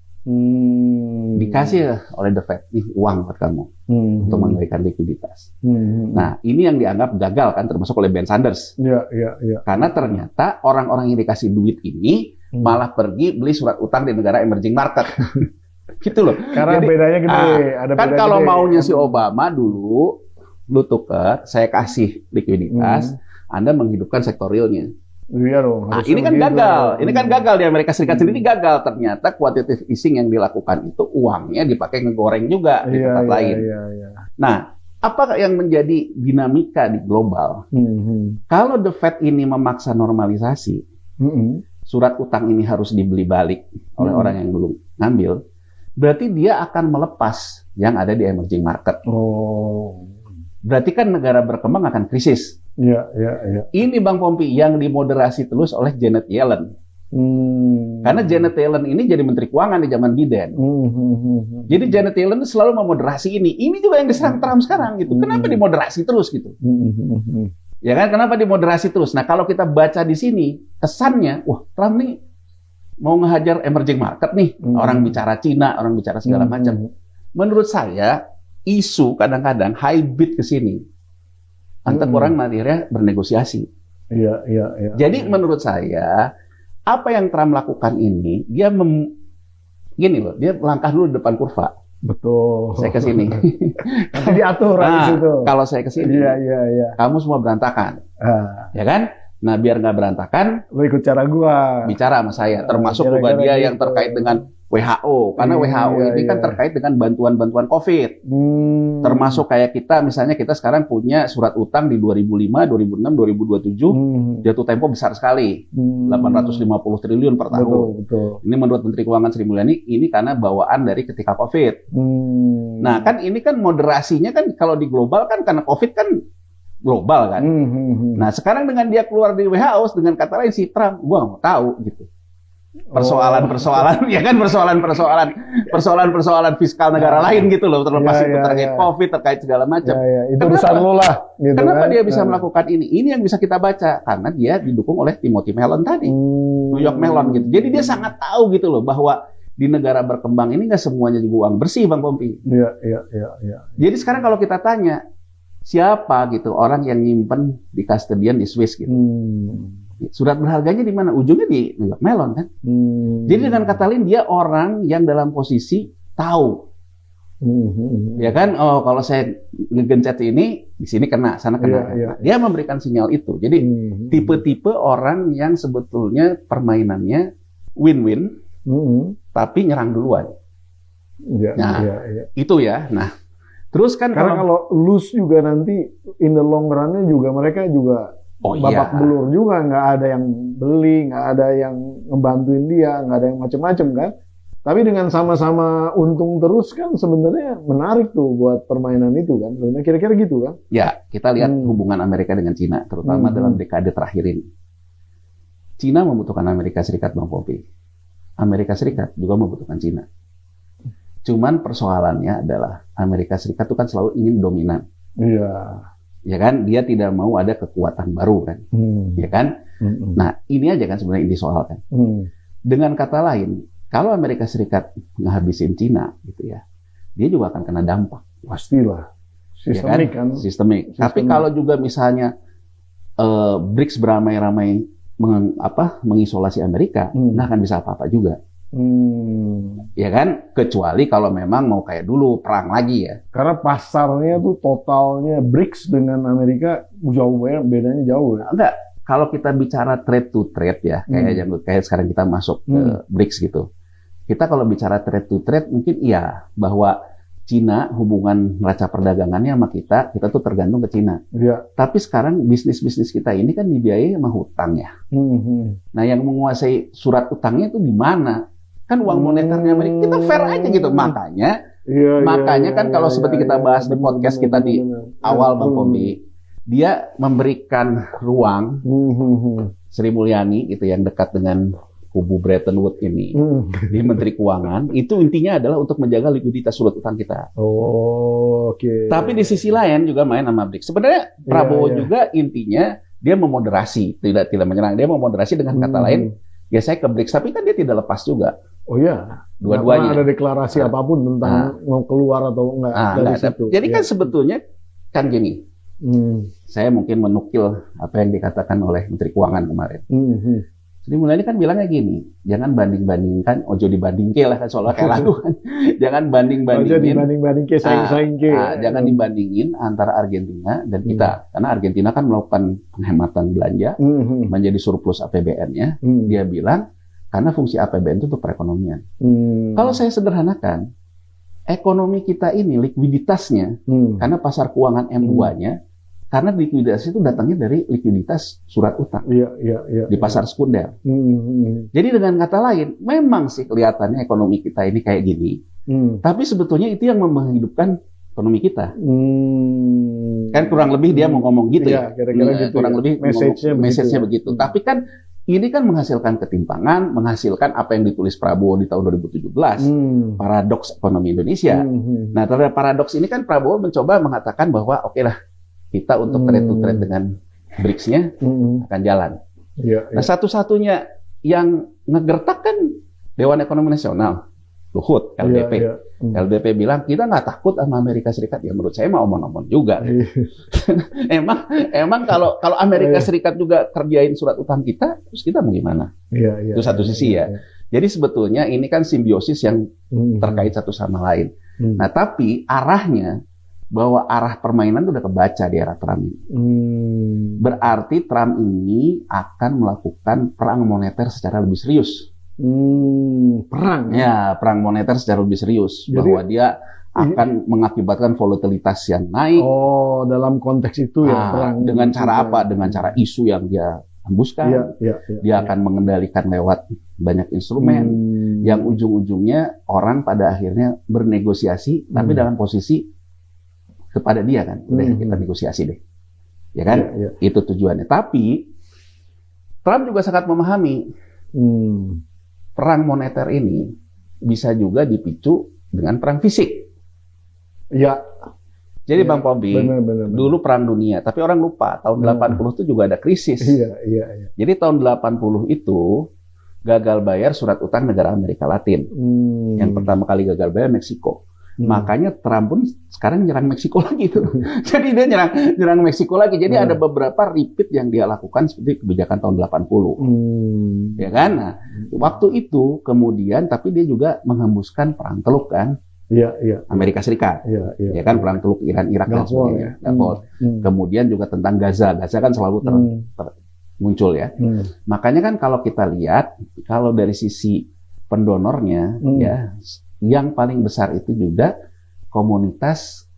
Dikasih oleh The Fed, nih uang buat kamu untuk mengembalikan likuiditas. Nah, ini yang dianggap gagal kan, termasuk oleh Ben Sanders. Karena ternyata orang-orang yang dikasih duit ini malah pergi beli surat utang di negara emerging market. Gitu loh. Karena jadi, bedanya gede. Kan kalau maunya si Obama dulu, lu tuker, saya kasih likuiditas, Anda menghidupkan sektor realnya. Iya dong. Nah, ini kan gagal. Ini kan gagal di Amerika Serikat sendiri gagal. Ternyata quantitative easing yang dilakukan itu uangnya dipakai ngegoreng juga di tempat lain. Nah, apa yang menjadi dinamika di global? Kalau The Fed ini memaksa normalisasi, surat utang ini harus dibeli balik oleh orang yang dulu ngambil, berarti dia akan melepas yang ada di emerging market. Berarti kan negara berkembang akan krisis. Ini Bang Pompi yang dimoderasi terus oleh Janet Yellen. Karena Janet Yellen ini jadi Menteri Keuangan di zaman Biden. Jadi Janet Yellen selalu memoderasi ini. Ini juga yang diserang Trump sekarang gitu. Kenapa dimoderasi terus gitu? Ya kan? Kenapa dimoderasi terus? Nah kalau kita baca di sini kesannya, wah Trump nih mau ngehajar emerging market nih. Orang bicara Cina, orang bicara segala macam. Menurut saya isu kadang-kadang hybrid ke sini. Antar orang akhirnya bernegosiasi. Jadi menurut saya apa yang Trump lakukan ini dia gini loh, dia langkah dulu di depan kurva. Betul. Saya ke sini. Nanti diatur di situ. Kalau saya ke sini, kamu semua berantakan, ya kan? Nah biar nggak berantakan, lo ikut cara gua. Bicara sama saya, termasuk juga dia yang terkait dengan WHO, karena WHO ini kan terkait dengan bantuan-bantuan COVID. Termasuk kayak kita, misalnya kita sekarang punya surat utang di 2005, 2006, 2027, jatuh tempo besar sekali, 850 triliun per tahun. Betul. Ini menurut Menteri Keuangan Sri Mulyani, ini karena bawaan dari ketika COVID. Nah kan ini kan moderasinya kan kalau di global kan karena COVID kan global kan. Nah sekarang dengan dia keluar di WHO dengan kata lain si Trump, gua nggak mau tahu gitu. Persoalan-persoalan, ya kan persoalan fiskal negara lain gitu loh, terlepas itu terkait COVID, terkait segala macam. Itu urusan lo lah. Gitu kenapa dia bisa melakukan ini? Ini yang bisa kita baca karena dia didukung oleh Timothy Mellon tadi, New York Mellon gitu. Jadi dia sangat tahu gitu loh bahwa di negara berkembang ini nggak semuanya juga uang bersih, Bang Pompi. Jadi sekarang kalau kita tanya siapa gitu orang yang nyimpen di custodian di Swiss gitu. Surat berharganya di mana? Ujungnya di New York Mellon kan. Jadi dengan kata lain dia orang yang dalam posisi tahu. Ya kan? Oh, kalau saya ngegencet ini di sini kena, sana kena. Dia memberikan sinyal itu. Jadi tipe-tipe orang yang sebetulnya permainannya win-win, tapi nyerang duluan. Itu ya. Nah, terus kan karena kalau lose juga nanti in the long run-nya juga mereka juga babak belur juga, nggak ada yang beli, nggak ada yang ngebantuin dia, nggak ada yang macam-macam kan. Tapi dengan sama-sama untung terus kan sebenarnya menarik tuh buat permainan itu kan. Sebenarnya kira-kira gitu kan. Ya, kita lihat hubungan Amerika dengan Cina, terutama dalam dekade terakhir ini. Cina membutuhkan Amerika Serikat, Bang Pompi. Amerika Serikat juga membutuhkan Cina. Cuman persoalannya adalah Amerika Serikat itu kan selalu ingin dominan. Ya kan, dia tidak mau ada kekuatan baru kan, ya kan. Nah ini aja kan sebenarnya inti soal kan. Dengan kata lain, kalau Amerika Serikat ngehabisin Cina gitu ya, dia juga akan kena dampak. Pastilah, sistemik ya kan? Sistemik. Tapi kalau juga misalnya BRICS beramai-ramai mengisolasi Amerika, nah akan bisa apa-apa juga. Ya kan, kecuali kalau memang mau kayak dulu perang lagi ya. Karena pasarnya tuh totalnya BRICS dengan Amerika jauh, bedanya jauh ya. Enggak, kalau kita bicara trade to trade ya, kayak sekarang kita masuk ke BRICS gitu. Kita kalau bicara trade to trade mungkin iya bahwa Cina hubungan neraca perdagangannya sama kita tuh tergantung ke Cina. Ya. Tapi sekarang bisnis kita ini kan dibiayai sama hutang ya. Nah, yang menguasai surat utangnya itu di mana? Kan uang moneternya Amerika, kita fair aja gitu. Makanya kan kalau seperti kita bahas di podcast kita di awal Bang Pombi, dia memberikan ruang Sri Mulyani gitu yang dekat dengan kubu Bretton Woods ini di Menteri Keuangan, itu intinya adalah untuk menjaga likuiditas surat utang kita. Oke. Tapi di sisi lain juga main sama BRICS. Sebenarnya Prabowo juga intinya dia memoderasi, tidak menyerang. Dia memoderasi dengan kata lain, ya saya ke BRICS, tapi kan dia tidak lepas juga. Oh iya, dua-duanya. Ada deklarasi apapun tentang mau keluar atau enggak dari situ. Jadi kan sebetulnya kan gini, saya mungkin menukil apa yang dikatakan oleh Menteri Keuangan kemarin. Sri Mulyani kan bilangnya gini, jangan banding-bandingkan, ojo dibandingke lah kan soalnya kayak lagu kan. Jangan banding-bandingin. Ojo dibanding-bandingke, saing-saingke. Jangan dibandingin antara Argentina dan kita. Karena Argentina kan melakukan penghematan belanja, menjadi surplus APBN-nya. Dia bilang, karena fungsi APBN itu untuk perekonomian. Kalau saya sederhanakan, ekonomi kita ini likuiditasnya, karena pasar keuangan M2-nya, karena likuiditas itu datangnya dari likuiditas surat utang di pasar sekunder. Jadi dengan kata lain, memang sih kelihatannya ekonomi kita ini kayak gini, tapi sebetulnya itu yang menghidupkan ekonomi kita. Kan kurang lebih dia mau ngomong gitu ya. Kira-kira gitu kurang lebih message-nya begitu. Ya. Tapi kan ini kan menghasilkan ketimpangan, menghasilkan apa yang ditulis Prabowo di tahun 2017, paradoks ekonomi Indonesia. Nah, terhadap paradoks ini kan Prabowo mencoba mengatakan bahwa oke lah, kita untuk trade to trade dengan BRICS-nya akan jalan. Nah, satu-satunya yang ngegertak kan Dewan Ekonomi Nasional, Luhut, LDP. LDP bilang, kita nggak takut sama Amerika Serikat. Ya menurut saya mah omong-omong juga. emang kalau Amerika Serikat juga kerjain surat utang kita, terus kita mau gimana? Itu satu sisi ya. Jadi sebetulnya ini kan simbiosis yang terkait satu sama lain. Nah, tapi arahnya, bahwa arah permainan itu udah kebaca di era Trump ini. Berarti Trump ini akan melakukan perang moneter secara lebih serius. Perang? Ya, perang moneter secara lebih serius. Jadi, bahwa dia akan mengakibatkan volatilitas yang naik. Oh, dalam konteks itu ya perang. Dengan cara apa? Dengan cara isu yang dia hembuskan. Dia akan mengendalikan lewat banyak instrumen. Yang ujung-ujungnya orang pada akhirnya bernegosiasi, tapi dalam posisi kepada dia kan, udah kita negosiasi deh, ya kan? Itu tujuannya. Tapi Trump juga sangat memahami perang moneter ini bisa juga dipicu dengan perang fisik. Ya. Jadi Bang Pombi, dulu perang dunia, tapi orang lupa tahun 80 itu juga ada krisis. Jadi tahun 80 itu gagal bayar surat utang negara Amerika Latin. Yang pertama kali gagal bayar Meksiko. Makanya Trump pun sekarang nyerang Meksiko lagi tuh. Jadi dia nyerang Meksiko lagi. Jadi ada beberapa repeat yang dia lakukan seperti kebijakan tahun 80. Ya kan? Nah, waktu itu kemudian tapi dia juga menghembuskan perang teluk kan? Amerika Serikat. Ya kan, perang teluk Iran-Irak dan sebagainya. Kemudian juga tentang Gaza. Gaza kan selalu muncul ya. Makanya kan kalau kita lihat kalau dari sisi pendonornya ya, yang paling besar itu juga komunitas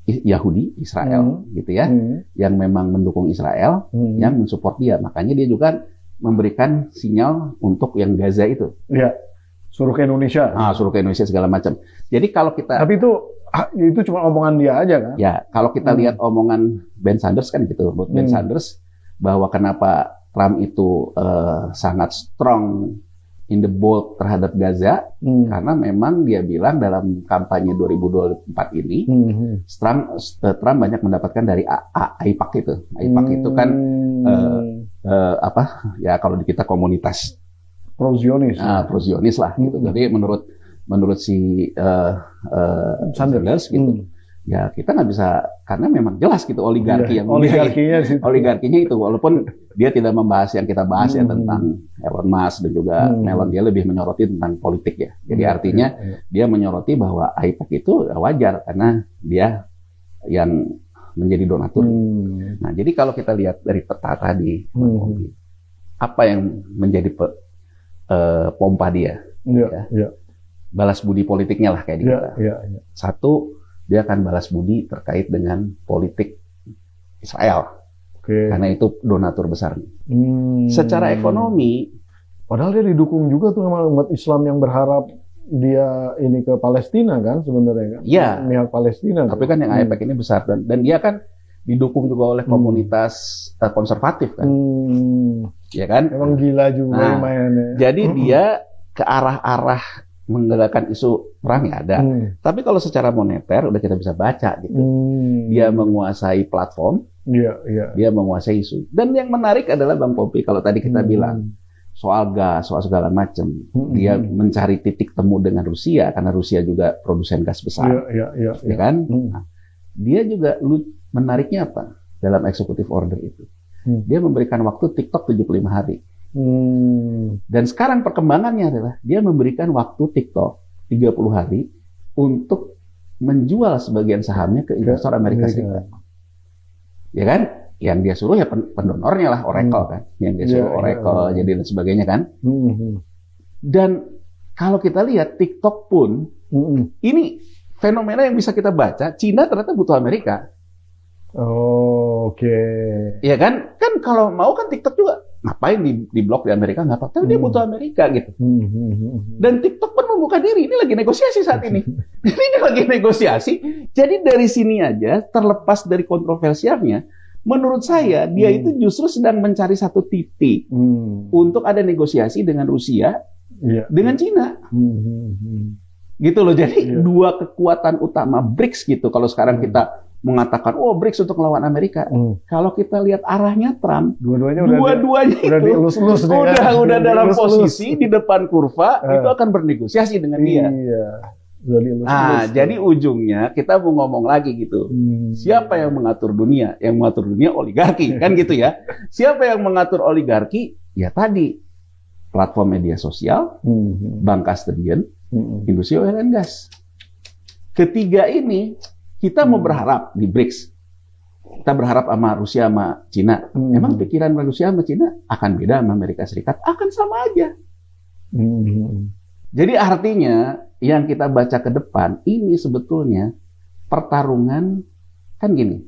Yahudi, Israel, gitu ya, yang memang mendukung Israel, yang mensupport dia. Makanya dia juga memberikan sinyal untuk yang Gaza itu. Ya, suruh ke Indonesia. Suruh ke Indonesia segala macam. Jadi kalau kita... Tapi itu cuma omongan dia aja kan? Ya, kalau kita lihat omongan Ben Sanders kan gitu, Ben Sanders, bahwa kenapa Trump itu sangat strong in the bold terhadap Gaza, karena memang dia bilang dalam kampanye 2024 ini, Trump banyak mendapatkan dari AIPAC itu. AIPAC itu kan ya kalau di kita komunitas pro-Zionis. Pro-Zionis lah gitu. Jadi menurut si Sanders gitu. Ya kita nggak bisa, karena memang jelas gitu oligarkinya itu, walaupun dia tidak membahas yang kita bahas ya tentang Elon Musk dan juga Melon, dia lebih menyoroti tentang politik ya. Jadi artinya dia menyoroti bahwa AIPAC itu wajar karena dia yang menjadi donatur. Nah, jadi kalau kita lihat dari peta tadi, apa yang menjadi pompa dia? Balas budi politiknya lah kayak kita. Satu, dia akan balas budi terkait dengan politik Israel. Karena itu donatur besarnya. Secara ekonomi, padahal dia didukung juga tuh sama umat Islam yang berharap dia ini ke Palestina kan sebenarnya kan? Iya. Pihak Palestina. Tapi kan yang AIPAC ini besar dan dia kan didukung juga oleh komunitas konservatif kan? Ya kan? Emang gila juga mainnya. Jadi dia ke arah-arah menggerakkan isu perang ya ada. Tapi kalau secara moneter udah kita bisa baca gitu. Dia menguasai platform. Dia menguasai isu. Dan yang menarik adalah Bang Popi kalau tadi kita bilang soal gas, soal segala macam. Dia mencari titik temu dengan Rusia karena Rusia juga produsen gas besar. Ya kan? Nah, dia juga menariknya apa dalam executive order itu? Dia memberikan waktu TikTok 75 hari. Dan sekarang perkembangannya adalah dia memberikan waktu TikTok 30 hari untuk menjual sebagian sahamnya ke investor Amerika Serikat. Ya kan? Yang dia suruh ya pendonornya lah Oracle kan. Yang dia suruh Oracle jadi dan sebagainya kan. Dan kalau kita lihat TikTok pun ini fenomena yang bisa kita baca, Cina ternyata butuh Amerika. Ya kan? Kan kalau mau kan TikTok juga ngapain di blok di Amerika nggak apa-apa, tapi dia butuh Amerika gitu. Dan TikTok pun membuka diri, ini lagi negosiasi saat ini. Ini lagi negosiasi. Jadi dari sini aja, terlepas dari kontroversialnya, menurut saya dia itu justru sedang mencari satu titik untuk ada negosiasi dengan Rusia, dengan Cina. Gitu loh. Jadi dua kekuatan utama BRICS gitu. Kalau sekarang kita mengatakan, oh BRICS untuk melawan Amerika. Kalau kita lihat arahnya Trump, dua-duanya udah dalam posisi di depan kurva, itu akan bernegosiasi dengan dia. Jadi ujungnya kita mau ngomong lagi gitu. Siapa yang mengatur dunia? Yang mengatur dunia oligarki, kan gitu ya. Siapa yang mengatur oligarki? Ya tadi, platform media sosial, bank custodian, industri oil and gas. Ketiga ini, kita mau berharap di BRICS. Kita berharap sama Rusia sama Cina. Emang pikiran Rusia sama Cina akan beda sama Amerika Serikat? Akan sama aja. Jadi artinya yang kita baca ke depan ini sebetulnya pertarungan kan gini.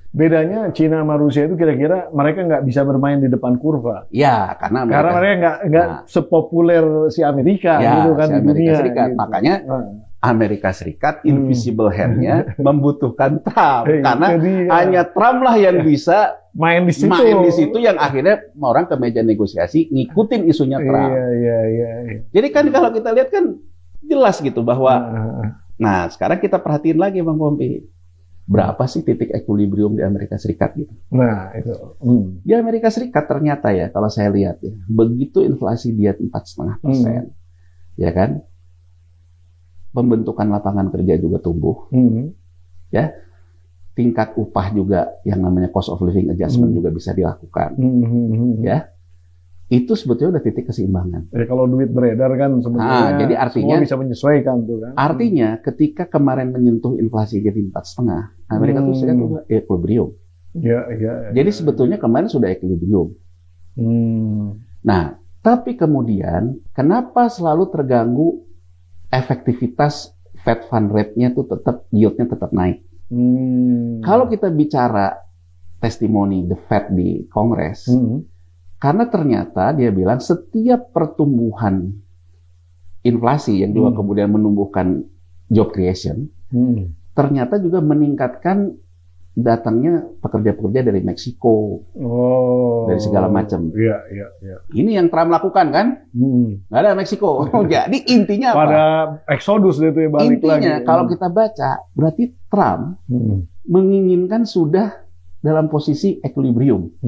Bedanya Cina sama Rusia itu kira-kira mereka nggak bisa bermain di depan kurva. Ya, karena mereka nggak sepopuler si Amerika gitu kan si di dunia. Serikat. Gitu. Makanya Amerika Serikat invisible hand-nya membutuhkan Trump karena hanya Trump lah yang bisa main di situ yang akhirnya orang ke meja negosiasi ngikutin isunya Trump. Jadi kan kalau kita lihat kan jelas gitu bahwa nah sekarang kita perhatiin lagi Bang Pompi. Berapa sih titik equilibrium di Amerika Serikat gitu? Nah, itu. Di Amerika Serikat ternyata ya kalau saya lihat ya, begitu inflasi dia 4,5%, ya kan? Pembentukan lapangan kerja juga tumbuh, ya. Tingkat upah juga yang namanya cost of living adjustment juga bisa dilakukan, ya. Itu sebetulnya udah titik keseimbangan. Kalau duit beredar kan sebetulnya jadi artinya semua bisa menyesuaikan tuh kan. Artinya ketika kemarin menyentuh inflasi jadi 4,5, Amerika tuh sudah equilibrium. Jadi sebetulnya kemarin sudah equilibrium. Nah, tapi kemudian kenapa selalu terganggu efektivitas Fed fund rate-nya tuh tetap yield-nya tetap naik. Kalau kita bicara testimoni the Fed di Kongres, karena ternyata dia bilang setiap pertumbuhan inflasi yang juga kemudian menumbuhkan job creation, ternyata juga meningkatkan datangnya pekerja-pekerja dari Meksiko, dari segala macam. Ini yang Trump lakukan kan? Nggak ada Meksiko. Jadi intinya apa? Pada eksodus itu ya balik intinya, lagi. kalau kita baca, berarti Trump menginginkan sudah dalam posisi equilibrium.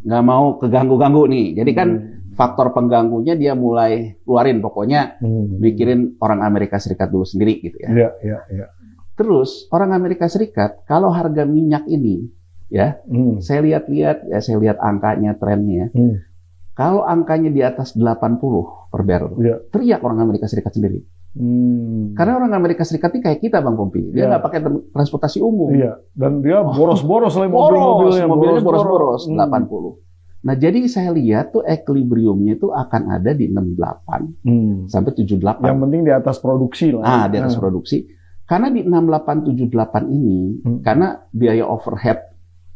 Nggak mau keganggu-ganggu nih. Jadi kan faktor pengganggunya dia mulai keluarin. Pokoknya mikirin orang Amerika Serikat dulu sendiri gitu ya. Terus orang Amerika Serikat kalau harga minyak ini ya, saya lihat angkanya, trennya. Kalau angkanya di atas 80 per barrel, teriak orang Amerika Serikat sendiri. Karena orang Amerika Serikat ini kayak kita, Bang Pompi. Dia nggak pakai transportasi umum. Iya. Dan dia boros-boros lah mobilnya boros-boros 80. Nah, jadi saya lihat tuh equilibriumnya itu akan ada di 68 sampai 78. Yang penting di atas produksi lah. Di atas produksi. Karena di 68 78 ini, karena biaya overhead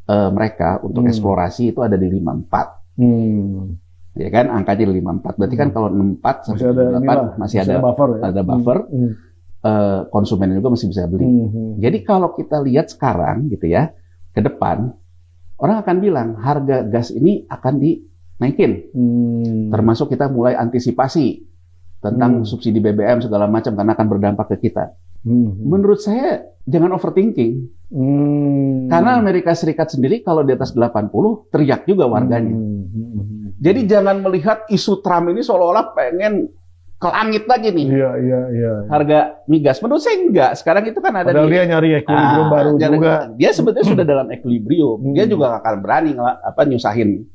mereka untuk eksplorasi itu ada di 54. Ya kan, angkanya 54. Berarti kan kalau 64 sampai 78 masih ada buffer, ya? Ada buffer. Konsumen juga masih bisa beli. Jadi kalau kita lihat sekarang gitu ya, ke depan orang akan bilang harga gas ini akan dinaikin. Termasuk kita mulai antisipasi tentang subsidi BBM segala macam karena akan berdampak ke kita. Menurut saya jangan overthinking. Karena Amerika Serikat sendiri kalau di atas 80 teriak juga warganya. Jadi jangan melihat isu Trump ini seolah-olah pengen ke langit lagi nih. Iya. Harga migas. Menurut saya enggak. Sekarang itu kan ada padahal dia nyari equilibrium baru juga. Dia sebetulnya sudah dalam equilibrium. Dia juga akan berani nyusahin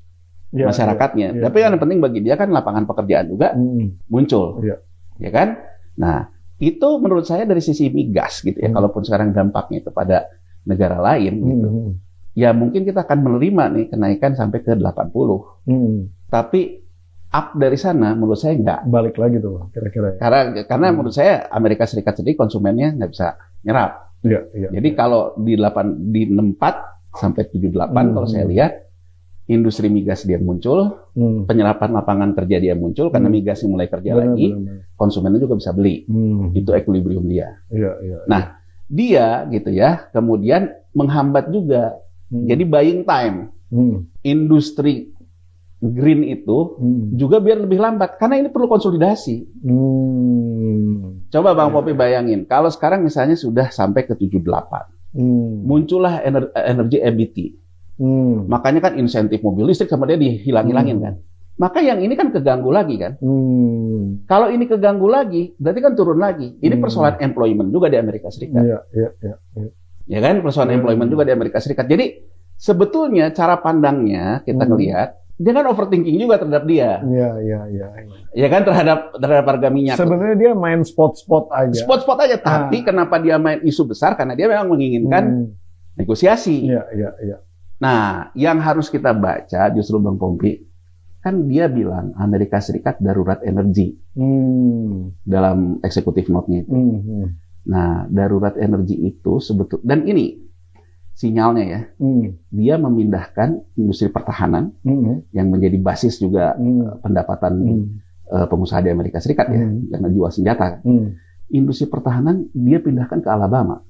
masyarakatnya. Tapi yang penting bagi dia kan lapangan pekerjaan juga muncul. Ya kan? Nah, itu menurut saya dari sisi migas gitu ya. Kalaupun sekarang dampaknya kepada negara lain gitu. Ya mungkin kita akan menerima nih kenaikan sampai ke 80. Tapi up dari sana menurut saya enggak. Balik lagi tuh kira-kira. Karena menurut saya Amerika Serikat sendiri konsumennya nggak bisa nyerap. Jadi kalau di 64 sampai 78 kalau saya lihat industri migas dia muncul, penyerapan lapangan kerja dia muncul karena migas yang mulai kerja lagi, konsumennya juga bisa beli. Itu equilibrium dia. Nah, dia gitu ya, kemudian menghambat juga. Jadi buying time. Industri green itu juga biar lebih lambat karena ini perlu konsolidasi. Coba Bang Popi bayangin, kalau sekarang misalnya sudah sampai ke 78. Muncullah energi EBT. Makanya kan insentif mobil listrik sama dia dihilang-hilangin kan. Maka yang ini kan keganggu lagi kan. Kalau ini keganggu lagi, berarti kan turun lagi. Ini persoalan employment juga di Amerika Serikat. Ya kan, persoalan employment juga di Amerika Serikat. Jadi sebetulnya cara pandangnya kita ngelihat, jangan overthinking juga terhadap dia. Ya kan, terhadap harga minyak. Sebenarnya dia main spot-spot aja. Spot-spot aja. Tapi kenapa dia main isu besar? Karena dia memang menginginkan negosiasi. Nah, yang harus kita baca justru Bang Pompi, kan dia bilang Amerika Serikat darurat energi dalam eksekutif note-nya itu. Nah, darurat energi itu sebetulnya, dan ini sinyalnya ya, dia memindahkan industri pertahanan yang menjadi basis juga pendapatan pengusaha di Amerika Serikat ya, karena jual senjata. Industri pertahanan dia pindahkan ke Alabama.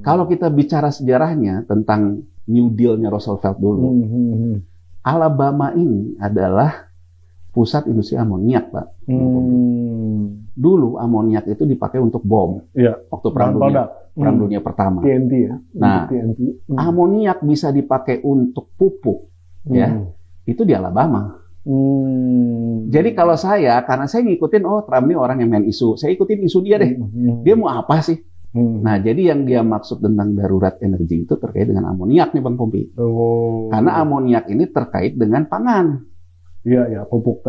Kalau kita bicara sejarahnya tentang New Deal-nya Roosevelt dulu, Alabama ini adalah pusat industri amoniak, Pak. Dulu amoniak itu dipakai untuk bom. Waktu Perang Dunia Pertama. TNT ya. Nah, amoniak bisa dipakai untuk pupuk, ya. Itu di Alabama. Jadi kalau karena saya ngikutin, Trump ini orang yang main isu, saya ikutin isu dia deh. Dia mau apa sih? Nah, jadi yang dia maksud tentang darurat energi itu terkait dengan amoniak nih Bang Pompi. Karena amoniak ini terkait dengan pangan. Pupuk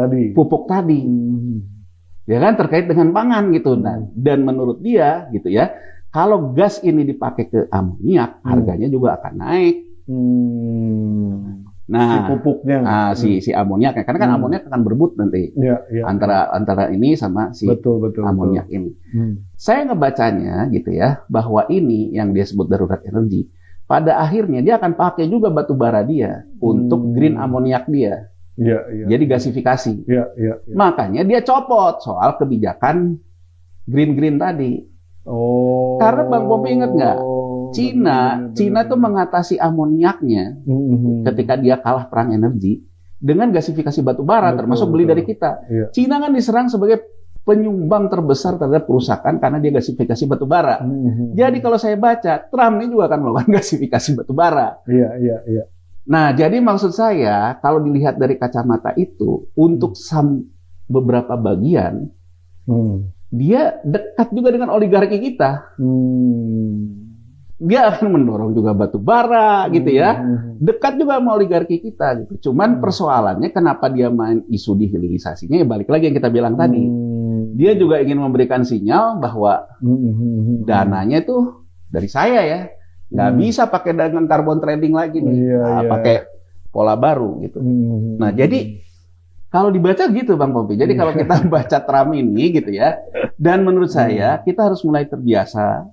tadi. Ya kan, terkait dengan pangan gitu. Nah, dan menurut dia gitu ya, kalau gas ini dipakai ke amoniak, harganya juga akan naik. Nah, si pupuknya. Si amoniaknya, karena kan amoniak akan berebut nanti antara ini sama si amoniak ini. Saya ngebacanya gitu ya, bahwa ini yang dia sebut darurat energi, pada akhirnya dia akan pakai juga batu bara dia untuk green amoniak dia. Jadi gasifikasi. Makanya dia copot soal kebijakan green tadi. Karena Bang Pompi ingat nggak? Cina tuh mengatasi amoniaknya ketika dia kalah perang energi dengan gasifikasi batu bara, termasuk beli dari kita. Cina kan diserang sebagai penyumbang terbesar terhadap kerusakan karena dia gasifikasi batu bara. Jadi kalau saya baca, Trump ini juga akan melakukan gasifikasi batu bara. Nah, jadi maksud saya kalau dilihat dari kacamata itu, untuk beberapa bagian, dia dekat juga dengan oligarki kita. Dia akan mendorong juga batu bara gitu ya. Dekat juga sama oligarki kita gitu. Cuman persoalannya kenapa dia main isu dihilirisasinya, ya balik lagi yang kita bilang tadi. Dia juga ingin memberikan sinyal bahwa dananya itu dari saya ya, nggak bisa pakai dengan carbon trading lagi nih, pakai pola baru gitu. Nah jadi kalau dibaca gitu Bang Pompi, jadi kalau kita baca Trump ini gitu ya, dan menurut saya kita harus mulai terbiasa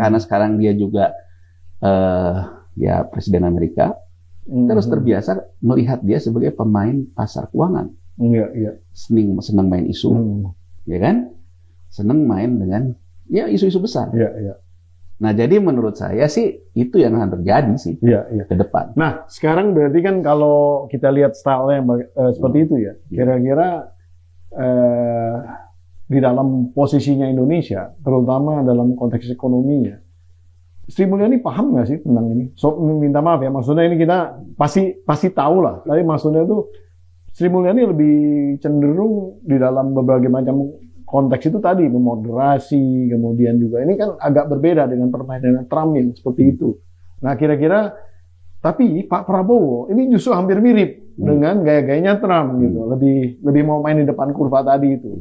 karena sekarang dia juga ya Presiden Amerika, kita harus terbiasa melihat dia sebagai pemain pasar keuangan. Senang main isu, ya kan? Senang main dengan ya isu-isu besar. Nah, jadi menurut saya sih itu yang akan terjadi sih ke depan. Nah, sekarang berarti kan kalau kita lihat style yang seperti itu ya, kira-kira di dalam posisinya Indonesia, terutama dalam konteks ekonominya, Sri Mulyani paham nggak sih tentang ini? So, minta maaf ya, maksudnya ini kita pasti tahu lah. Tapi maksudnya itu Sri Mulyani lebih cenderung di dalam berbagai macam konteks itu tadi memoderasi, kemudian juga ini kan agak berbeda dengan permainan Trump yang seperti itu. Nah kira-kira tapi Pak Prabowo ini justru hampir mirip dengan gaya-gayanya Trump gitu, lebih mau main di depan kurva tadi itu.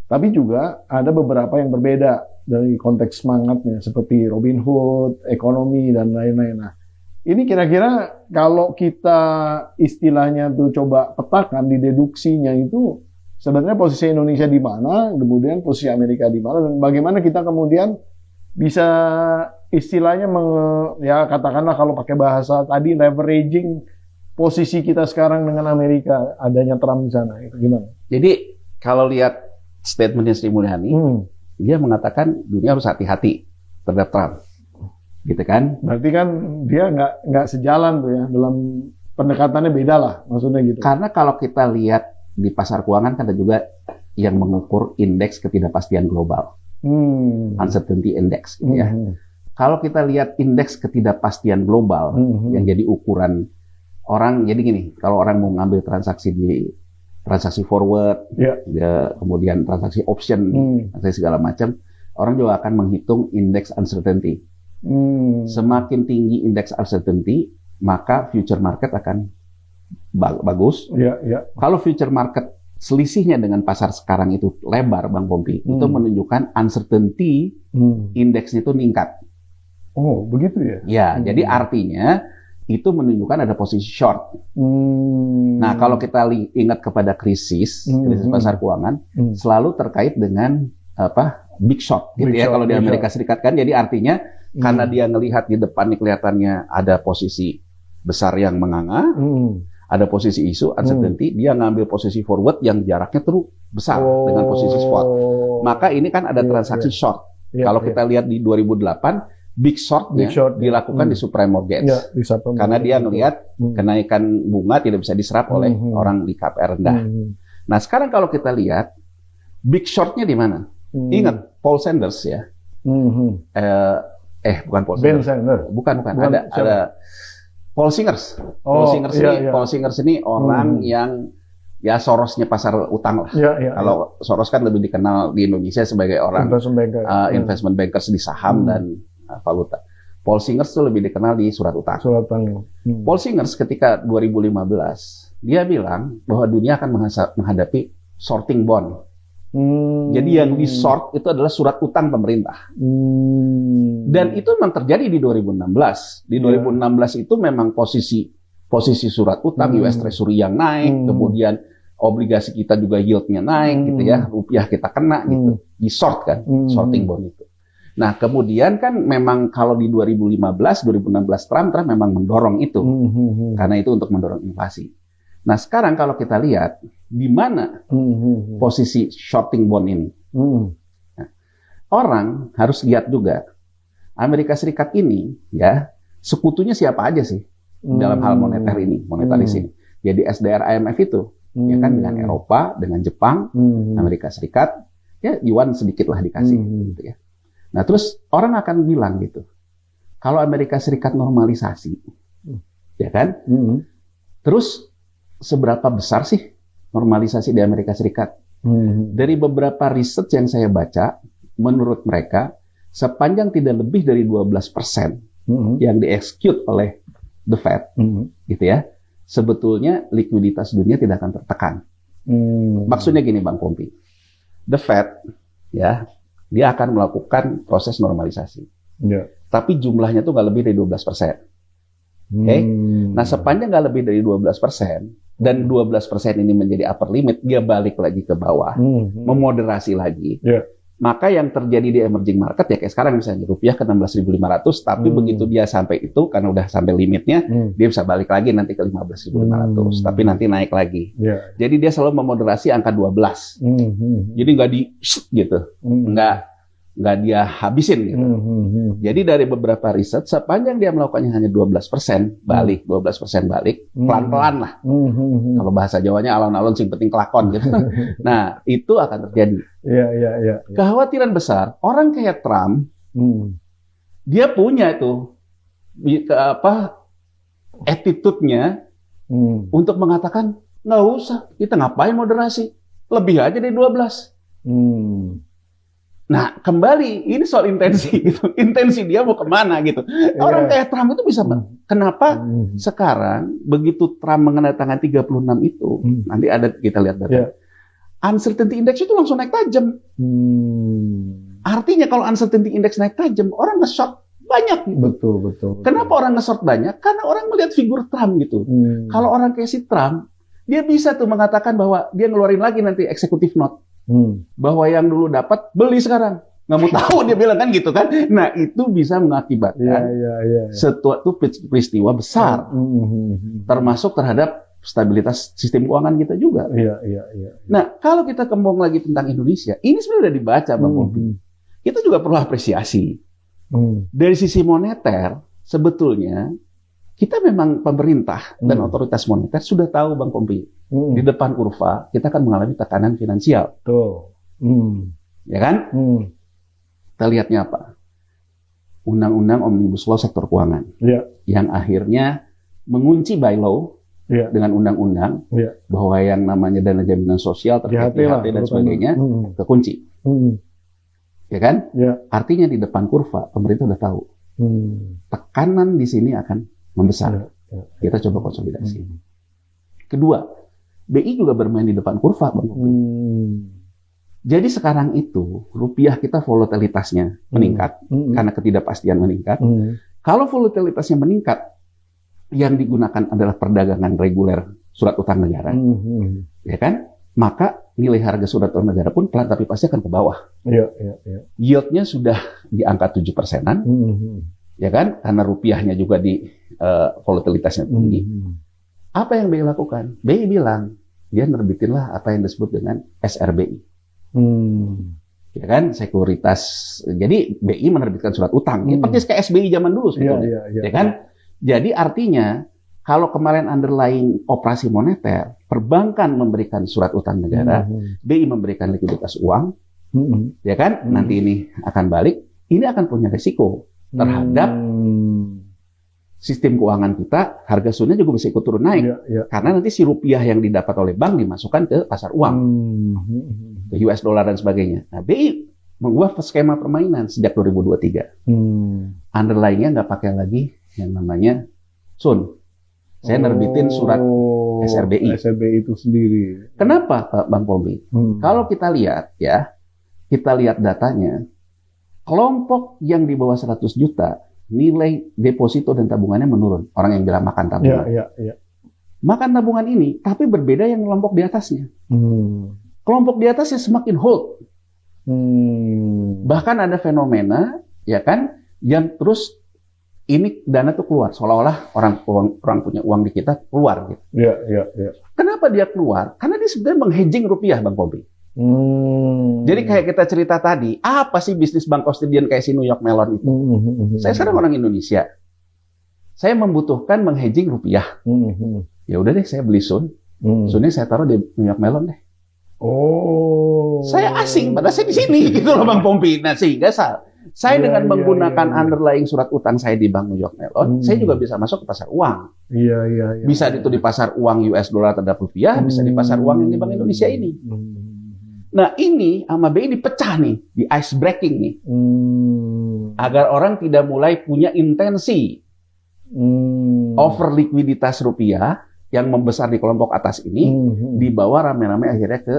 Tapi juga ada beberapa yang berbeda dari konteks semangatnya seperti Robin Hood, ekonomi dan lain-lain. Nah, ini kira-kira kalau kita istilahnya tuh coba petakan di deduksinya itu sebenarnya posisi Indonesia di mana, kemudian posisi Amerika di mana, dan bagaimana kita kemudian bisa istilahnya ya katakanlah kalau pakai bahasa tadi leveraging posisi kita sekarang dengan Amerika, adanya Trump di sana, itu gimana? Jadi kalau lihat statementnya Sri Mulyani, dia mengatakan dunia harus hati-hati terhadap Trump. Gitu kan? Berarti kan dia nggak sejalan tuh ya, dalam pendekatannya beda lah maksudnya gitu. Karena kalau kita lihat di pasar keuangan kan ada juga yang mengukur indeks ketidakpastian global, uncertainty index, gitu ya. Kalau kita lihat indeks ketidakpastian global yang jadi ukuran orang, jadi gini, kalau orang mau ngambil transaksi di transaksi forward, kemudian transaksi option, transaksi segala macam, orang juga akan menghitung indeks uncertainty. Semakin tinggi indeks uncertainty, maka future market akan bagus. Kalau future market selisihnya dengan pasar sekarang itu lebar, Bang Pompi, itu menunjukkan uncertainty indeksnya itu meningkat. Oh, begitu ya? Ya, jadi artinya itu menunjukkan ada posisi short. Nah, kalau kita ingat kepada krisis pasar keuangan, selalu terkait dengan big short, gitu ya. Kalau di Amerika Serikat kan, jadi artinya karena dia ngelihat di depan kelihatannya ada posisi besar yang menganga, ada posisi isu uncertainty, dia ngambil posisi forward yang jaraknya terus besar dengan posisi spot. Maka ini kan ada transaksi short. Kalau kita lihat di 2008, big shortnya dilakukan di subprime mortgage, karena dia ngelihat kenaikan bunga tidak bisa diserap oleh orang di KPR rendah. Nah sekarang kalau kita lihat big shortnya di mana? Ingat Paul Sanders ya? Bukan Paul Sanders. Bukan. Ada Paul Singers. Paul Singers ini orang yang ya Sorosnya pasar utang lah. Kalau Soros kan lebih dikenal di Indonesia sebagai orang investment bankers di saham dan valuta. Paul Singers itu lebih dikenal di surat utang. Paul Singers ketika 2015 dia bilang bahwa dunia akan menghadapi shorting bond. Jadi yang di short itu adalah surat utang pemerintah. Dan itu memang terjadi di 2016. Di 2016 itu memang posisi surat utang US Treasury yang naik, kemudian obligasi kita juga yieldnya naik, gitu ya, rupiah kita kena gitu, di short kan, shorting bond itu. Nah kemudian kan memang kalau di 2016 Trump memang mendorong itu, karena itu untuk mendorong inflasi. Nah sekarang kalau kita lihat di mana posisi shorting bond ini, nah, orang harus lihat juga Amerika Serikat ini ya sekutunya siapa aja sih dalam hal moneter ini, monetaris ini. Jadi SDR IMF itu ya kan dengan Eropa, dengan Jepang, Amerika Serikat, ya yuan sedikit lah dikasih gitu ya. Nah terus orang akan bilang gitu, kalau Amerika Serikat normalisasi, ya kan? Terus seberapa besar sih normalisasi di Amerika Serikat? Dari beberapa riset yang saya baca, menurut mereka sepanjang tidak lebih dari 12% yang di-execute oleh the Fed, gitu ya, sebetulnya likuiditas dunia tidak akan tertekan. Maksudnya gini Bang Pompi, the Fed, ya, dia akan melakukan proses normalisasi. Ya. Tapi jumlahnya tuh nggak lebih dari 12%. Oke? Nah, sepanjang nggak lebih dari 12%, dan 12% ini menjadi upper limit, dia balik lagi ke bawah, memoderasi lagi. Yeah. Maka yang terjadi di emerging market ya kayak sekarang misalnya rupiah ke 16.500, tapi begitu dia sampai itu karena udah sampai limitnya, dia bisa balik lagi nanti ke 15.500, tapi nanti naik lagi. Yeah. Jadi dia selalu memoderasi angka 12. Jadi nggak di gitu, nggak dia habisin gitu. Jadi dari beberapa riset, sepanjang dia melakukannya hanya 12% balik, 12% balik, pelan-pelan lah. Kalau bahasa Jawanya alon-alon sing penting kelakon gitu. Nah, itu akan terjadi. Ya. Kekhawatiran besar, orang kayak Trump, dia punya itu attitude-nya untuk mengatakan, nggak usah, kita ngapain moderasi, lebih aja dari 12. Nah, kembali, ini soal intensi gitu. Intensi dia mau kemana gitu. Orang kayak Trump itu bisa, kenapa sekarang begitu Trump menandatangani 36 itu, nanti ada kita lihat data. Uncertainty index itu langsung naik tajam. Artinya kalau uncertainty index naik tajam, orang nge-short banyak. Betul. Kenapa orang nge-short banyak? Karena orang melihat figur Trump gitu. Kalau orang kayak si Trump, dia bisa tuh mengatakan bahwa dia ngeluarin lagi nanti executive note. Bahwa yang dulu dapat beli sekarang nggak mau tahu, dia bilang kan gitu kan. Nah, itu bisa mengakibatkan suatu peristiwa besar, termasuk terhadap stabilitas sistem keuangan kita juga. Nah, kalau kita kembang lagi tentang Indonesia, ini sebenarnya udah dibaca Bang Popi. Kita juga perlu apresiasi dari sisi moneter. Sebetulnya kita memang pemerintah dan otoritas moneter sudah tahu Bang Pompi, di depan kurva kita akan mengalami tekanan finansial. Ya kan? Kita lihatnya apa? Undang-undang Omnibus Law sektor keuangan, yang akhirnya mengunci by law dengan undang-undang bahwa yang namanya dana jaminan sosial terkait IHT dan sebagainya kekunci. Ya kan? Artinya di depan kurva pemerintah udah tahu tekanan di sini akan membesar. Kita coba konsolidasi. Kedua, BI juga bermain di depan kurva, Bang. Jadi sekarang itu rupiah kita volatilitasnya meningkat karena ketidakpastian meningkat. Kalau volatilitasnya meningkat, yang digunakan adalah perdagangan reguler surat utang negara, ya kan? Maka nilai harga surat utang negara pun pelan tapi pasti akan ke bawah. Yieldnya sudah di angka 7%-an. Ya kan? Karena rupiahnya juga di volatilitasnya tinggi. Apa yang BI lakukan? BI bilang, dia nerbitinlah apa yang disebut dengan SRBI. Ya kan? Sekuritas. Jadi BI menerbitkan surat utang. Ya, persis kayak SBI zaman dulu sebetulnya. Ya kan? Jadi artinya, kalau kemarin underlying operasi moneter, perbankan memberikan surat utang negara, BI memberikan likuiditas uang, ya kan? Nanti ini akan balik, ini akan punya risiko terhadap sistem keuangan kita, harga sunya juga bisa ikut turun naik. Karena nanti si rupiah yang didapat oleh bank dimasukkan ke pasar uang, ke US dollar dan sebagainya. Nah, BI mengubah skema permainan sejak 2023. Underlying-nya nggak pakai lagi yang namanya SUN. Saya nerbitin surat SRBI. SRBI itu sendiri. Kenapa, Bang Pombi? Kalau kita lihat ya, kita lihat datanya, kelompok yang di bawah 100 juta, nilai deposito dan tabungannya menurun. Orang yang bilang makan tabungan. Makan tabungan ini, tapi berbeda yang kelompok di atasnya. Kelompok di atasnya semakin hold. Bahkan ada fenomena, ya kan, yang terus ini dana tuh keluar. Seolah-olah orang punya uang di kita keluar. Gitu. Kenapa dia keluar? Karena dia sebenarnya menghedging rupiah, Bang Pompi. Jadi kayak kita cerita tadi, apa sih bisnis bank kustodian kayak si New York Mellon itu? Saya sekarang orang Indonesia, saya membutuhkan menghedging rupiah. Ya udah deh, saya beli SUN. SUN-nya saya taruh di New York Mellon deh. Saya asing, padahal saya di sini gitu loh Bang Pompi. Nah sehingga saya dengan menggunakan underlying surat utang saya di Bank New York Mellon, saya juga bisa masuk ke pasar uang. Bisa itu di pasar uang US dollar terhadap rupiah, bisa di pasar uang yang di Bank Indonesia ini. Nah ini sama BI dipecah nih, di ice breaking nih, agar orang tidak mulai punya intensi over likuiditas rupiah yang membesar di kelompok atas ini, dibawa rame-rame akhirnya ke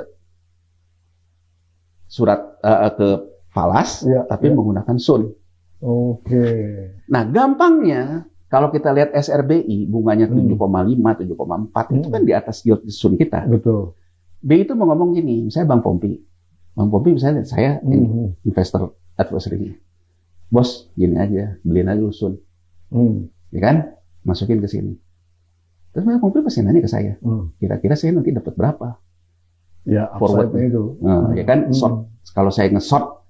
surat ke falas, tapi menggunakan sun. Oke. Nah, gampangnya kalau kita lihat SRBI bunganya 7,5, 7,4 itu kan di atas yield sun kita. Betul. BI itu mau ngomong gini, misalnya Bang Pompi misalnya saya investor advisory, bos gini aja, beliin aja sun, ya kan, masukin ke sini. Terus Bang Pompi pasti nanya ke saya, kira-kira saya nanti dapat berapa? Ya, forward itu. Ya kan, short. Kalau saya nge-short,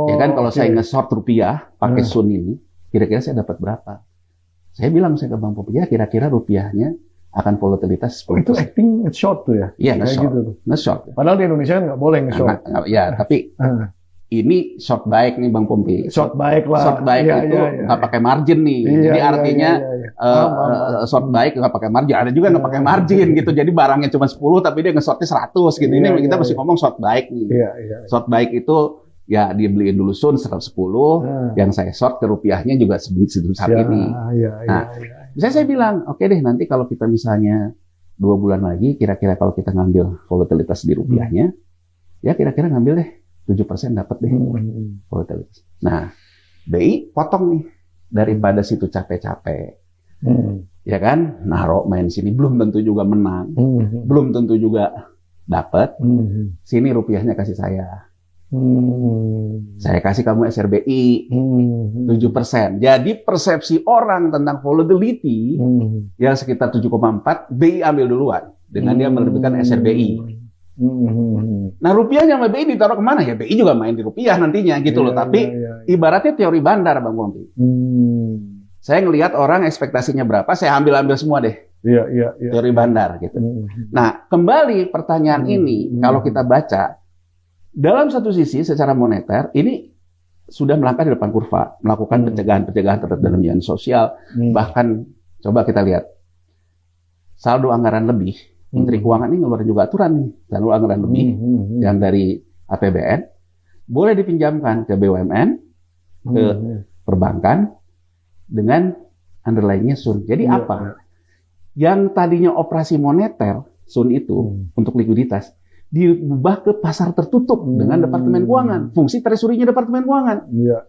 ya kan, kalau saya nge-short rupiah pakai sun ini, kira-kira saya dapat berapa? Saya bilang saya ke Bang Pompi, ya kira-kira rupiahnya akan volatilitas 10%. Itu acting short tuh ya? Iya, nge-short. Gitu. Nge-short. Padahal di Indonesia kan nggak boleh nge-short. Ya, tapi ini short baik nih Bang Pompi. Short baik lah. Short baik itu nggak pakai margin nih. Jadi artinya short baik nggak pakai margin. Ada juga nggak pakai margin gitu. Jadi barangnya cuma 10 tapi dia nge-shortnya 100 gitu. Ini kita masih ngomong short baik nih. Short baik itu ya dia beliin dulu sun 110, yang saya short ke rupiahnya juga segitu saat ini. Misalnya saya bilang, oke deh nanti kalau kita misalnya 2 bulan lagi, kira-kira kalau kita ngambil volatilitas di rupiahnya, ya kira-kira ngambil deh 7% dapat deh volatilitas. Nah, BI potong nih daripada situ capek-capek, ya kan? Naruh main sini belum tentu juga menang, belum tentu juga dapat. Sini rupiahnya kasih saya. Saya kasih kamu SRBI 7%. Jadi persepsi orang tentang volatility yang sekitar 7,4, BI ambil duluan dengan dia menerbitkan SRBI. Nah rupiahnya sama BI ditaruh kemana ya? BI juga main di rupiah nantinya gitu loh. Tapi ibaratnya teori bandar Bang Pompi. Saya ngelihat orang ekspektasinya berapa, saya ambil semua deh. Teori bandar gitu. Nah kembali pertanyaan ini kalau kita baca. Dalam satu sisi, secara moneter, ini sudah melangkah di depan kurva, melakukan pencegahan-pencegahan terhadap dalam sosial. Bahkan, coba kita lihat, saldo anggaran lebih. Menteri Keuangan ini ngeluarin juga aturan nih, saldo anggaran lebih yang dari APBN, boleh dipinjamkan ke BUMN, ke perbankan, dengan underlying-nya sun. Jadi apa? Yang tadinya operasi moneter, sun itu, untuk likuiditas, diubah ke pasar tertutup dengan Departemen Keuangan. Fungsi treasury-nya Departemen Keuangan.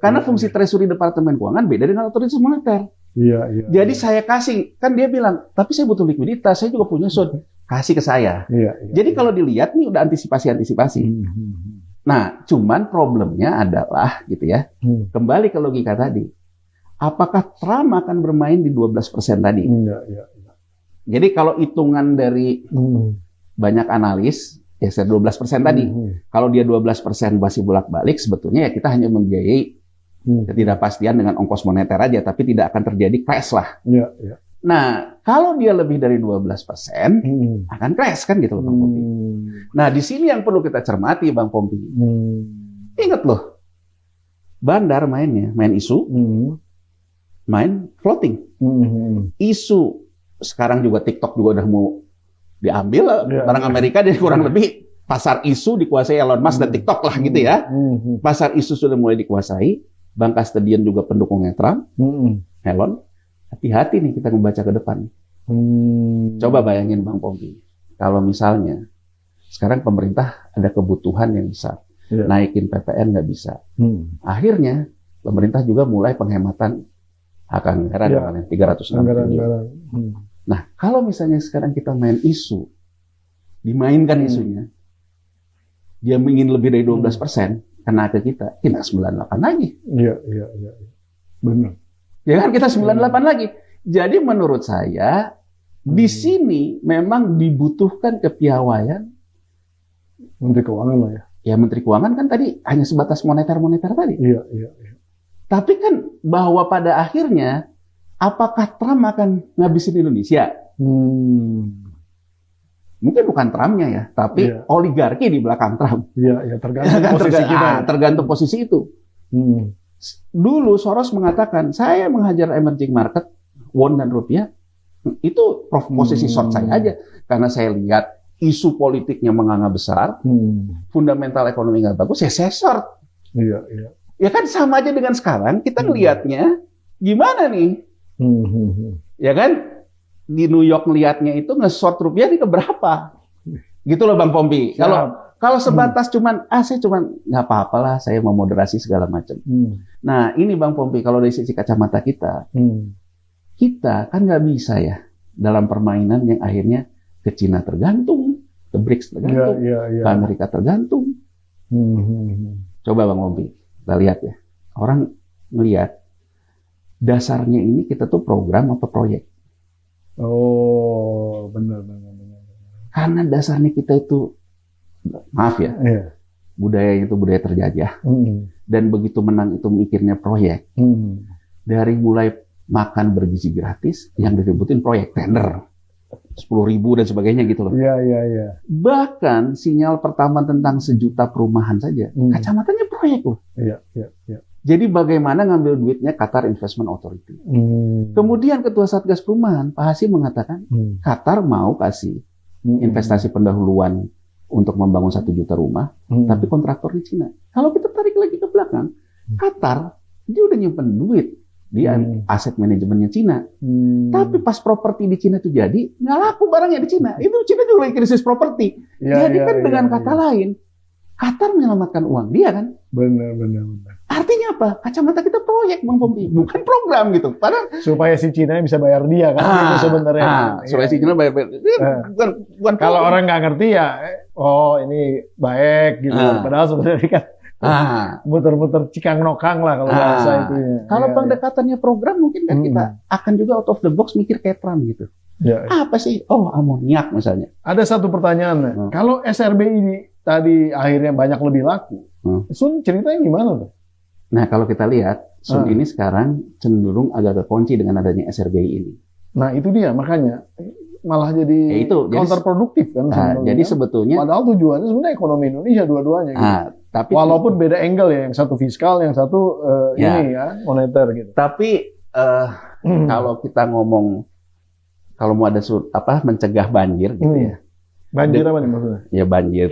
Karena fungsi treasury Departemen Keuangan beda dengan otoritas moneter. Jadi saya kasih, kan dia bilang, tapi saya butuh likuiditas, saya juga punya sun. Kasih ke saya. Jadi kalau dilihat nih udah antisipasi. Nah, cuman problemnya adalah gitu ya. Kembali ke logika tadi. Apakah Trump akan bermain di 12% tadi? Jadi kalau hitungan dari banyak analis, ya 12% tadi. Kalau dia 12% masih bolak-balik, sebetulnya ya kita hanya membiayai ketidakpastian dengan ongkos moneter aja, tapi tidak akan terjadi crash lah. Nah, kalau dia lebih dari 12%, akan crash kan gitu loh Bang Pompi. Nah, di sini yang perlu kita cermati Bang Pompi. Ingat loh, bandar main isu, main floating. Isu, sekarang juga TikTok juga udah mau diambil barang Amerika, dia kurang lebih pasar isu dikuasai Elon Musk dan TikTok lah gitu ya. Pasar isu sudah mulai dikuasai. Bang Kastadian juga pendukungnya Trump. Elon, hati-hati nih kita membaca ke depan. Coba bayangin Bang Pompi, kalau misalnya sekarang pemerintah ada kebutuhan yang besar, naikin PPN nggak bisa. Akhirnya pemerintah juga mulai penghematan hak anggaran 360 triliun. Nah, kalau misalnya sekarang kita main isu, dimainkan isunya, dia ingin lebih dari 12%, kena ke kita 98 lagi. Benar. Ya kan, kita 98 lagi. Jadi menurut saya, di sini memang dibutuhkan kepiawaian Menteri Keuangan lah ya. Ya, Menteri Keuangan kan tadi hanya sebatas moneter-moneter tadi. Tapi kan bahwa pada akhirnya, apakah Trump akan ngabisin Indonesia? Mungkin bukan Trumpnya ya, tapi oligarki di belakang Trump. Tergantung posisi kita. Tergantung posisi itu. Dulu Soros mengatakan, saya menghajar emerging market, won dan rupiah, itu posisi short saya aja. Karena saya lihat isu politiknya menganga besar, fundamental ekonomi nggak bagus, ya saya short. Ya kan sama aja dengan sekarang, kita ngelihatnya gimana nih? Ya kan? Di New York ngelihatnya itu nge-short rupiah di keberapa? Gitu loh Bang Pompi. Kalau sebatas cuman, saya cuman nggak apa-apa lah, saya mau moderasi segala macam. Nah, ini Bang Pompi, kalau dari sisi kacamata kita, kita kan nggak bisa ya dalam permainan yang akhirnya ke Cina tergantung, ke BRICS tergantung, ke Amerika tergantung. Coba Bang Pompi, kita lihat ya. Orang ngelihat dasarnya ini kita tuh program atau proyek. Oh, benar. Karena dasarnya kita itu, maaf ya, budaya itu budaya terjajah. Dan begitu menang itu mikirnya proyek. Dari mulai makan bergizi gratis, yang diributin proyek tender. 10.000 dan sebagainya gitu loh. Iya. Bahkan sinyal pertama tentang 1 juta perumahan saja, kacamatanya proyek loh. Iya. Jadi bagaimana ngambil duitnya Qatar Investment Authority. Kemudian Ketua Satgas Perumahan, Pak Hasim mengatakan, Qatar mau kasih investasi pendahuluan untuk membangun 1 juta rumah, tapi kontraktor di Cina. Kalau kita tarik lagi ke belakang, Qatar, dia udah nyimpen duit di aset manajemennya Cina. Tapi pas properti di Cina itu jadi, nggak laku barangnya di Cina. Itu Cina juga lagi krisis properti. Jadi kan dengan kata lain, Qatar menyelamatkan uang dia kan. Benar. Artinya apa? Kacamata kita proyek, Bang Pompi, bukan program gitu. Padahal supaya si Cina bisa bayar dia kan itu sebenarnya. Supaya si Cina bayar. Bukan kalau orang nggak ngerti ya, oh ini baik gitu. Padahal sebenarnya kan muter-muter cikang nokang lah kalau bahasa itu. Kalau pendekatannya program mungkin kan kita akan juga out of the box mikir kayak Trump gitu. Apa sih? Oh, amoniak misalnya. Ada satu pertanyaan. Kalau SRB ini tadi akhirnya banyak lebih laku, Sun ceritanya gimana tuh? Nah, kalau kita lihat, Sun ini sekarang cenderung agak kekunci dengan adanya SRBI ini. Nah, itu dia, makanya malah jadi counterproduktif kan. Jadi sebetulnya padahal tujuannya sebenarnya ekonomi Indonesia dua-duanya gitu. Tapi walaupun beda angle ya, yang satu fiskal, yang satu ini ya, moneter gitu. Tapi kalau kita ngomong, kalau mau ada mencegah banjir gitu ya. Banjir apa nih maksudnya? Ya banjir.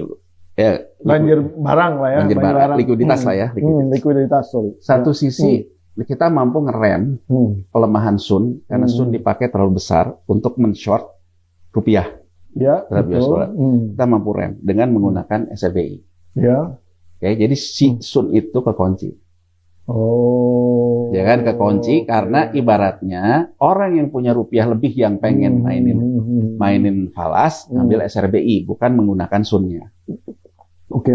Ya, banjir barang lah ya. Banjir barang, likuiditas lah ya. Likuiditas, sorry. Satu sisi kita mampu ngerem pelemahan Sun, karena Sun dipakai terlalu besar untuk men-short rupiah. Ya, terhadap US dollar. Kita mampu rem dengan menggunakan SRBI. Ya. Oke, jadi si Sun itu kekunci. Oh. Ya kan, kekunci karena ibaratnya orang yang punya rupiah lebih yang pengen mainin falas, ngambil SRBI, bukan menggunakan Sunnya. Oke.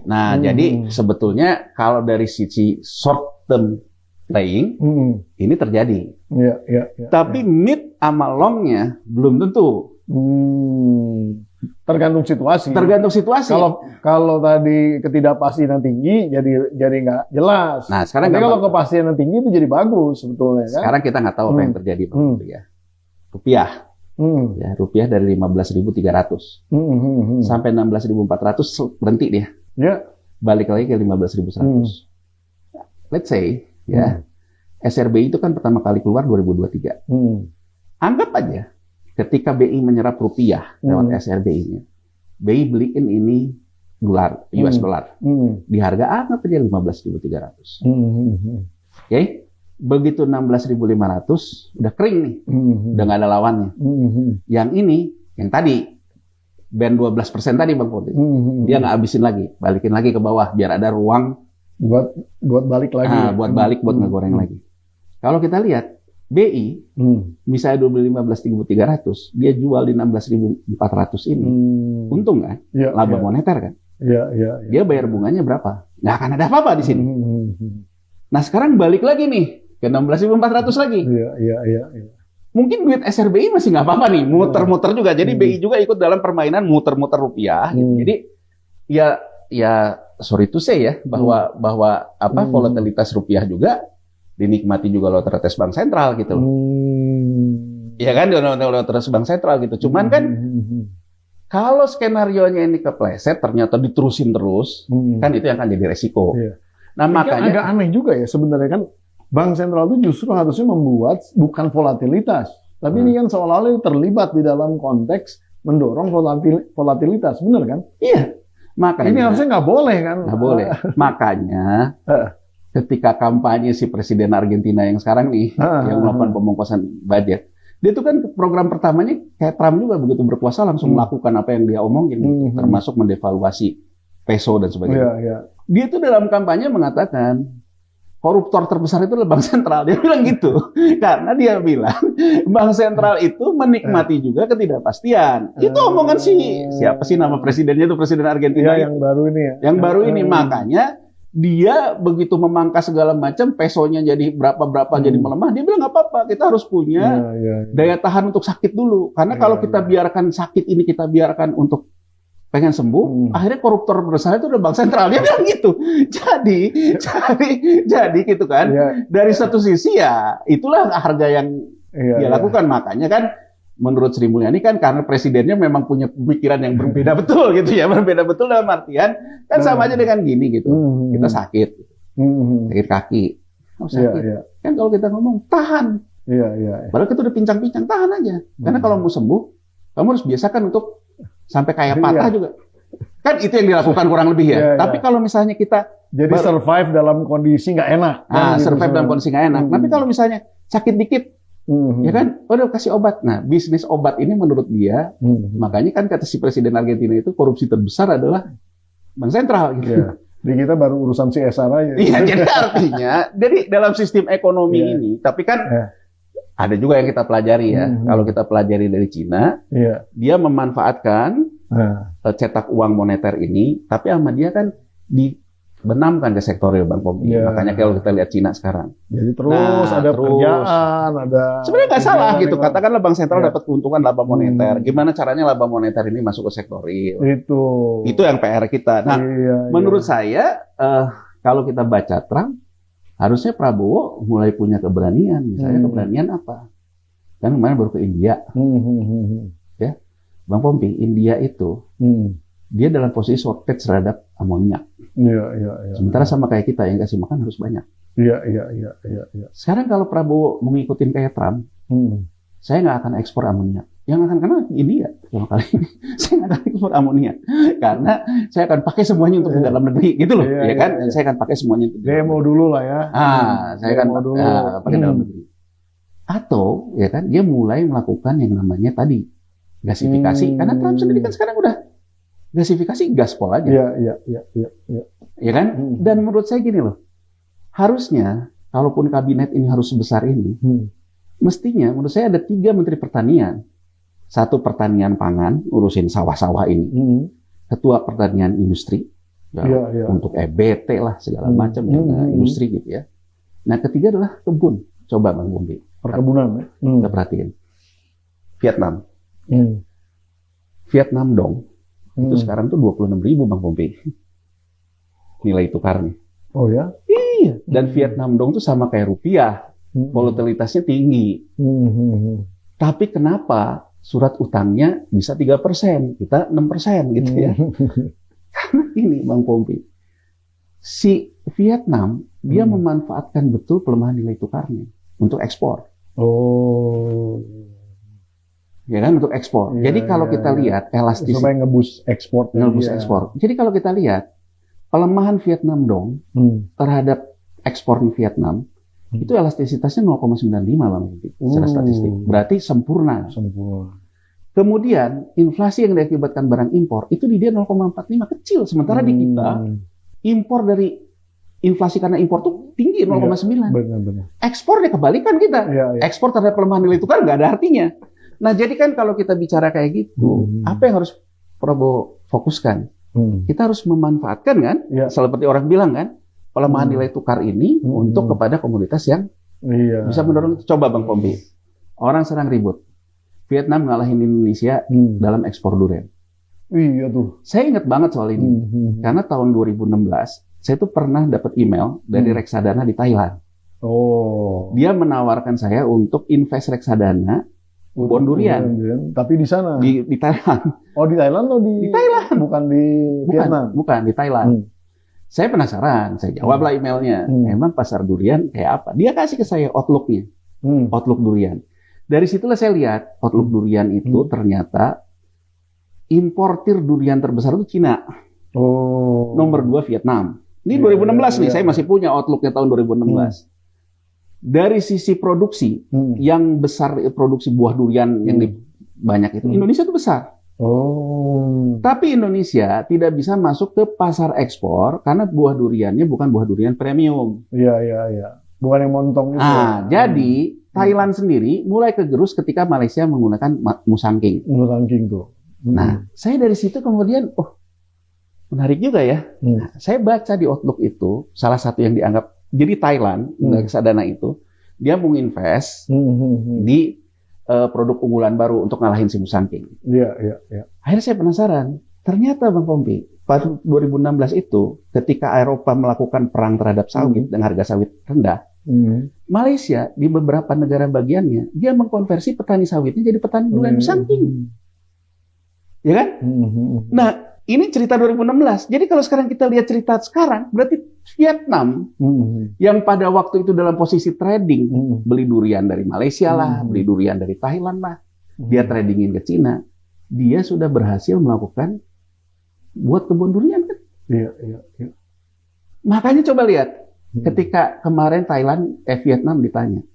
Nah, jadi sebetulnya kalau dari sisi short term playing, ini terjadi. Ya. Tapi mid sama long-nya belum tentu. Tergantung situasi. Kalau tadi ketidakpastian tinggi, jadi nggak jelas. Nah, sekarang kalau kepastian tinggi itu jadi bagus sebetulnya. Kan? Sekarang kita nggak tahu apa yang terjadi, ya. Rupiah. Ya, rupiah dari 15.300 sampai 16.400 berhenti dia. Ya. Balik lagi ke 15.100. Let's say ya, SRBI itu kan pertama kali keluar 2023. Anggap aja ketika BI menyerap rupiah lewat SRBI-nya, BI beliin ini dolar, US dollar. Di harga anggap aja 15.300. Oke? Begitu 16.500 udah kering nih, udah nggak ada lawannya. Yang ini, yang tadi band 12% tadi Bang Putri, dia nggak habisin lagi, balikin lagi ke bawah biar ada ruang buat balik lagi. Buat balik, buat ngegoreng lagi. Kalau kita lihat BI, misalnya 15.300, dia jual di 16.400 ini, untung kan? Laba moneter kan? Dia bayar bunganya berapa? Nggak akan ada apa-apa di sini. Nah sekarang balik lagi nih ke 16.400 lagi. Iya. Mungkin duit SRBI masih nggak apa-apa nih, muter-muter juga. Jadi BI juga ikut dalam permainan muter-muter rupiah. Gitu. Jadi ya sorry to say ya bahwa volatilitas rupiah juga dinikmati juga oleh otoritas bank sentral gitu. Iya kan, oleh otoritas bank sentral gitu. Cuman kan kalau skenario-nya ini kepleset ternyata diterusin terus, kan itu yang akan jadi resiko. Nah, makanya agak aneh juga ya sebenarnya kan. Bank sentral itu justru harusnya membuat bukan volatilitas, tapi ini kan seolah-olah terlibat di dalam konteks mendorong volatilitas, benar kan? Iya. Makanya ini harusnya nggak boleh kan? Nggak boleh. Makanya ketika kampanye si Presiden Argentina yang sekarang nih, yang melakukan pembongkasan budget, Dia itu kan program pertamanya kayak Trump juga, begitu berkuasa langsung melakukan apa yang dia omongin, termasuk mendevaluasi peso dan sebagainya. Dia itu dalam kampanye mengatakan koruptor terbesar itu adalah Bank Sentral. Dia bilang gitu. Karena dia bilang Bank Sentral itu menikmati juga ketidakpastian. Itu omongan siapa sih nama presidennya itu, presiden Argentina yang baru ini ya. Yang baru ini. Makanya dia begitu memangkas segala macam, pesonya jadi berapa jadi melemah, dia bilang nggak apa-apa, kita harus punya daya tahan untuk sakit dulu. Karena kalau kita biarkan sakit ini, kita biarkan untuk pengen sembuh, akhirnya koruptor besar itu udah Bank Sentral. Dia bilang gitu. Jadi gitu kan. Dari satu sisi ya itulah harga yang dia lakukan. Makanya kan menurut Sri Mulyani kan karena presidennya memang punya pemikiran yang berbeda betul gitu ya. Berbeda betul dalam artian kan sama aja dengan gini gitu. Kita sakit. Sakit kaki. Sakit. Kan kalau kita ngomong tahan. Padahal kita udah pincang-pincang, tahan aja. Karena kalau mau sembuh, kamu harus biasakan untuk sampai kayak patah juga. Kan itu yang dilakukan kurang lebih ya. Tapi kalau misalnya kita jadi survive dalam kondisi nggak enak. Survive dalam kondisi nggak enak. Tapi kalau misalnya sakit dikit, ya kan, udah kasih obat. Nah, bisnis obat ini menurut dia, makanya kan kata si Presiden Argentina itu korupsi terbesar adalah Bank Sentral. Gitu. Jadi kita baru urusan CSR aja. Iya, jadi artinya, jadi dalam sistem ekonomi ini, tapi kan ada juga yang kita pelajari ya. Kalau kita pelajari dari Cina, dia memanfaatkan cetak uang moneter ini, tapi sama dia kan dibenamkan ke sektor real, Bang Pompi. Makanya kalau kita lihat Cina sekarang. Jadi terus ada pekerjaan, ada. Sebenarnya nggak salah gitu. Katakanlah Bank Sentral dapat keuntungan laba moneter. Gimana caranya laba moneter ini masuk ke sektor real? Itu yang PR kita. Nah, menurut saya kalau kita baca Trump, harusnya Prabowo mulai punya keberanian. Misalnya keberanian apa? Kan kemarin baru ke India. Ya, Bang Pompi, India itu dia dalam posisi shortage terhadap amoniak. Sementara sama kayak kita yang kasih makan harus banyak. Sekarang kalau Prabowo mengikuti kayak Trump, saya nggak akan ekspor amoniak. Yang akan kena India sama kali ini. Saya nggak akan ekspor amoniak karena saya akan pakai semuanya untuk dalam negeri, gitu loh, ya kan? Saya akan pakai semuanya untuk demo dulu lah ya. Saya akan pakai dalam negeri. Atau ya kan dia mulai melakukan yang namanya tadi gasifikasi, karena Trump sendiri kan sekarang udah gasifikasi gaspol aja. Ya kan? Dan menurut saya gini loh, harusnya kalaupun kabinet ini harus sebesar ini, mestinya menurut saya ada 3 menteri pertanian. 1 pertanian pangan, urusin sawah-sawah ini. Ketua pertanian industri, untuk EBT lah segala macam, industri gitu ya. Nah, ketiga adalah kebun. Coba Bang Pompi. Perkebunan ya. Kita perhatiin. Vietnam. Vietnam dong. Itu sekarang tuh 26.000 Bang Pompi. Nilai tukarnya. Oh ya? Iya. Dan Vietnam dong tuh sama kayak rupiah. Volatilitasnya tinggi. Tapi kenapa surat utangnya bisa 3%, kita 6% gitu ya? Karena ini Bang Pompi, si Vietnam dia memanfaatkan betul pelemahan nilai tukarnya untuk ekspor. Ya kan, untuk ekspor. Jadi kalau kita lihat elastisitas, supaya ngebus ekspor. Ekspor. Jadi kalau kita lihat pelemahan Vietnam dong terhadap ekspor Vietnam, itu elastisitasnya 0,95 Bang, secara statistik. Berarti sempurna. Kemudian inflasi yang diakibatkan barang impor itu di dia 0,45, kecil. Sementara di kita impor dari inflasi karena impor tuh tinggi 0,9. Benar. Ekspornya kebalikan kita. Ekspor terhadap pelemahan nilai tukar nggak ada artinya. Nah jadi kan kalau kita bicara kayak gitu, apa yang harus Prabowo fokuskan? Kita harus memanfaatkan kan, seperti orang bilang kan, pelemahan nilai tukar ini untuk kepada komoditas yang bisa mendorong. Coba Bang Pompi, orang sedang ribut, Vietnam ngalahin Indonesia dalam ekspor durian. Iya tuh. Saya ingat banget soal ini, karena tahun 2016 saya tuh pernah dapat email dari reksadana di Thailand. Dia menawarkan saya untuk invest reksadana bon durian. Tapi di sana? Di Thailand. Oh di Thailand atau di Thailand? Bukan di Vietnam? Bukan di Thailand. Saya penasaran, saya jawablah emailnya. Emang pasar durian kayak apa? Dia kasih ke saya outlook-nya. Outlook durian. Dari situlah saya lihat outlook durian itu ternyata importir durian terbesar itu Cina. Nomor 2 Vietnam. Ini 2016 nih, saya masih punya outlook-nya tahun 2016. Dari sisi produksi, yang besar produksi buah durian yang banyak itu, Indonesia itu besar. Oh. Tapi Indonesia tidak bisa masuk ke pasar ekspor karena buah duriannya bukan buah durian premium. Iya. Bukan yang montong itu. Jadi Thailand sendiri mulai kegerus ketika Malaysia menggunakan musangking. Musangking tuh. Nah, saya dari situ kemudian, menarik juga ya. Nah, saya baca di Outlook itu, salah satu yang dianggap, jadi Thailand, reksadana itu, dia mau invest di produk unggulan baru untuk ngalahin si musangking. Iya. Akhirnya saya penasaran, ternyata Bang Pompi, pada 2016 itu, ketika Eropa melakukan perang terhadap sawit dengan harga sawit rendah, Malaysia di beberapa negara bagiannya, dia mengkonversi petani sawitnya jadi petani durian musangking. Ya kan? Nah, ini cerita 2016. Jadi kalau sekarang kita lihat cerita sekarang, berarti Vietnam yang pada waktu itu dalam posisi trading, beli durian dari Malaysia lah, beli durian dari Thailand lah, dia tradingin ke Cina, dia sudah berhasil melakukan buat kebun durian kan? Iya. Makanya coba lihat, ketika kemarin Vietnam ditanya,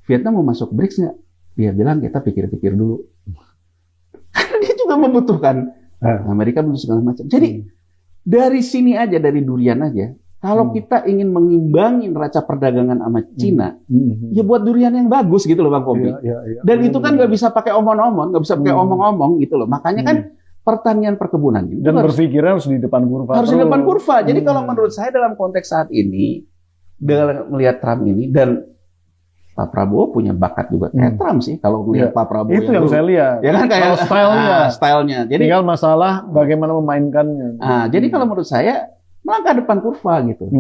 Vietnam mau masuk BRICS nggak? Dia bilang kita pikir-pikir dulu. Karena dia juga membutuhkan Amerika butuh segala macam. Jadi dari sini aja, dari durian aja, kalau kita ingin mengimbangi neraca perdagangan sama Cina, ya buat durian yang bagus gitu loh Bang Pompi. Dan itu kan nggak bisa pakai omong-omong, nggak bisa pakai omong-omong gitu loh. Makanya kan pertanian perkebunan itu dan berpikirnya harus di depan kurva. Harus di depan kurva. Jadi kalau menurut saya dalam konteks saat ini, dengan melihat Trump ini, dan Pak Prabowo punya bakat juga kayak Trump sih. Kalau melihat Pak Prabowo itu yang saya lihat. Ya kan kayak stylenya. Jadi tinggal masalah bagaimana memainkannya. Jadi kalau menurut saya melangkah depan kurva gitu.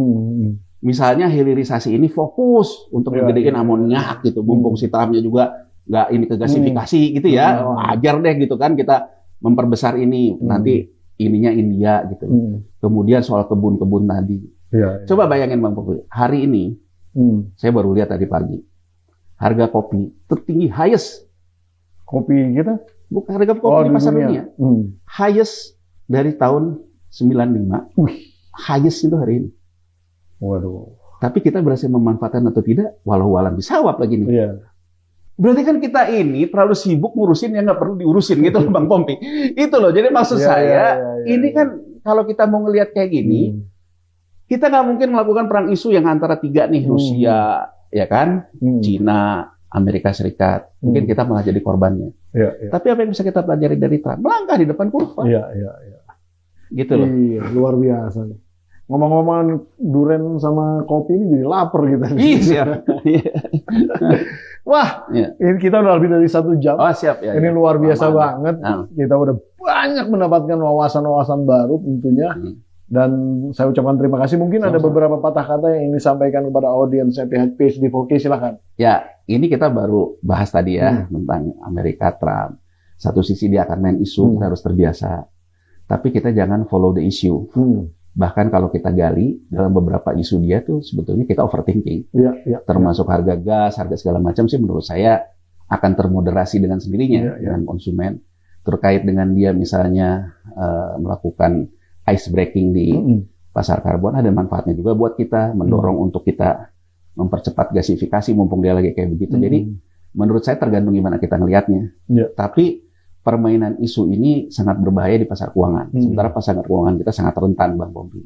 Misalnya hilirisasi ini fokus untuk ngegedein amoniak gitu. Mumpung si Trumpnya juga nggak ini ke gasifikasi gitu ya. Ajar deh gitu kan kita memperbesar ini. Nanti ininya India gitu. Kemudian soal kebun-kebun tadi. Coba bayangin Bang Popi, hari ini saya baru lihat tadi pagi. Harga kopi tertinggi, highest. Kopi kita? Bukan harga kopi di pasar dunia. Highest dari tahun 95. Highest itu hari ini. Waduh. Tapi kita berhasil memanfaatkan atau tidak, walau-walau bisawab lagi nih. Berarti kan kita ini terlalu sibuk ngurusin yang nggak perlu diurusin gitu loh Bang Pompi. Itu loh, jadi maksud saya, ini kan kalau kita mau ngelihat kayak gini, kita nggak mungkin melakukan perang isu yang antara tiga nih, Rusia, ya kan, Cina, Amerika Serikat. Mungkin kita malah jadi korbannya. Tapi apa yang bisa kita pelajari dari Trump? Melangkah di depan kurva. Gitu loh. Iya, luar biasa. Ngomong-ngomong durian sama kopi ini jadi lapar kita. Iya. Wah, ini kita udah lebih dari 1 jam. Oh siap ya. Ini luar biasa banget. Kita udah banyak mendapatkan wawasan-wawasan baru tentunya. Dan saya ucapkan terima kasih. Mungkin ada beberapa patah kata yang ingin disampaikan kepada audiens PhD Voki, silakan. Ya, ini kita baru bahas tadi ya tentang Amerika, Trump. Satu sisi dia akan main isu, kita harus terbiasa. Tapi kita jangan follow the issue. Bahkan kalau kita gali dalam beberapa isu dia tuh sebetulnya kita overthinking. Termasuk harga gas, harga segala macam sih menurut saya akan termoderasi dengan sendirinya dengan konsumen. Terkait dengan dia misalnya melakukan ice breaking di pasar karbon, ada manfaatnya juga buat kita, mendorong untuk kita mempercepat gasifikasi mumpung dia lagi kayak begitu. Jadi menurut saya tergantung gimana kita ngelihatnya. Tapi permainan isu ini sangat berbahaya di pasar keuangan. Sementara pasar keuangan kita sangat rentan, Bang Pompi.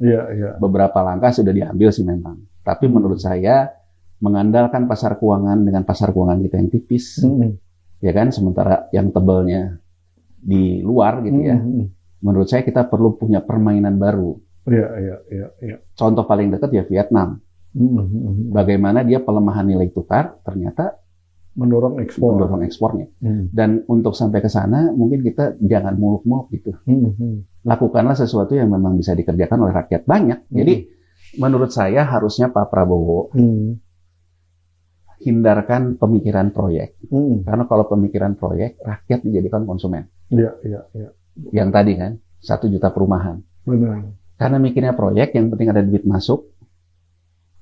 Beberapa langkah sudah diambil sih memang. Tapi menurut saya mengandalkan pasar keuangan dengan pasar keuangan kita yang tipis, ya kan, sementara yang tebalnya di luar gitu ya. Menurut saya kita perlu punya permainan baru. Contoh paling dekat ya Vietnam. Bagaimana dia pelemahan nilai tukar ternyata mendorong ekspornya. Dan untuk sampai ke sana mungkin kita jangan muluk-muluk gitu. Lakukanlah sesuatu yang memang bisa dikerjakan oleh rakyat banyak. Jadi menurut saya harusnya Pak Prabowo hindarkan pemikiran proyek. Karena kalau pemikiran proyek, rakyat dijadikan konsumen. Yang tadi kan, 1 juta perumahan. Benar. Karena mikirnya proyek, yang penting ada duit masuk,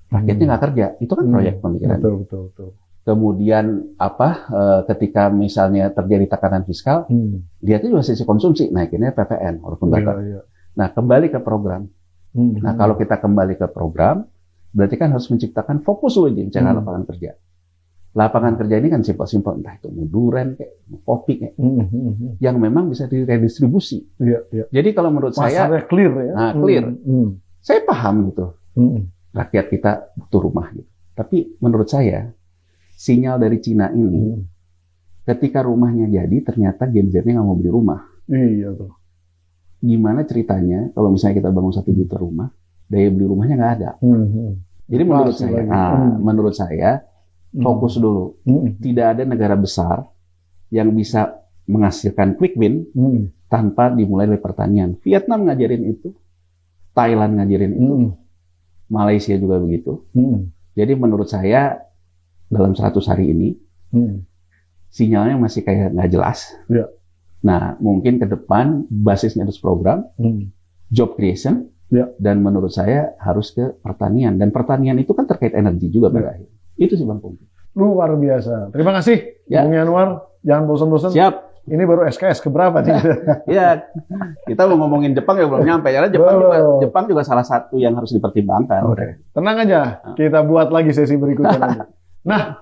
rakyatnya nggak kerja. Itu kan proyek pemikiran. Betul. Kemudian ketika misalnya terjadi tekanan fiskal, dia itu juga sisi konsumsi, naikinnya PPN walaupun batal. Nah, kembali ke program. Nah, kalau kita kembali ke program, berarti kan harus menciptakan fokus dulu di mencari lapangan kerja. Lapangan kerja ini kan simpel-simpel, entah itu mau duren, kayak mau kopi, kayak yang memang bisa diredistribusi. Jadi kalau menurut saya, pasarnya clear ya. Nah, clear. Saya paham gitu, rakyat kita butuh rumah gitu. Tapi menurut saya, sinyal dari Cina ini, ketika rumahnya jadi, ternyata Gen Z-nya nggak mau beli rumah. Iya tuh. Gimana ceritanya kalau misalnya kita bangun 1 juta rumah, daya beli rumahnya nggak ada. Jadi menurut saya, fokus dulu. Tidak ada negara besar yang bisa menghasilkan quick win tanpa dimulai dari pertanian. Vietnam ngajarin itu, Thailand ngajarin itu, Malaysia juga begitu. Jadi menurut saya dalam 100 hari ini sinyalnya masih kayak nggak jelas. Nah, mungkin ke depan basisnya harus program, job creation, dan menurut saya harus ke pertanian. Dan pertanian itu kan terkait energi juga pada akhirnya. Itu sih Bang Pungki. Luar biasa. Terima kasih, Bung Yanuar. Jangan bosan-bosan. Siap. Ini baru SKS keberapa nih? Ya, kita mau ngomongin Jepang ya belum nyampe. Karena Jepang juga salah satu yang harus dipertimbangkan. Tenang aja, kita buat lagi sesi berikutnya nanti. Nah,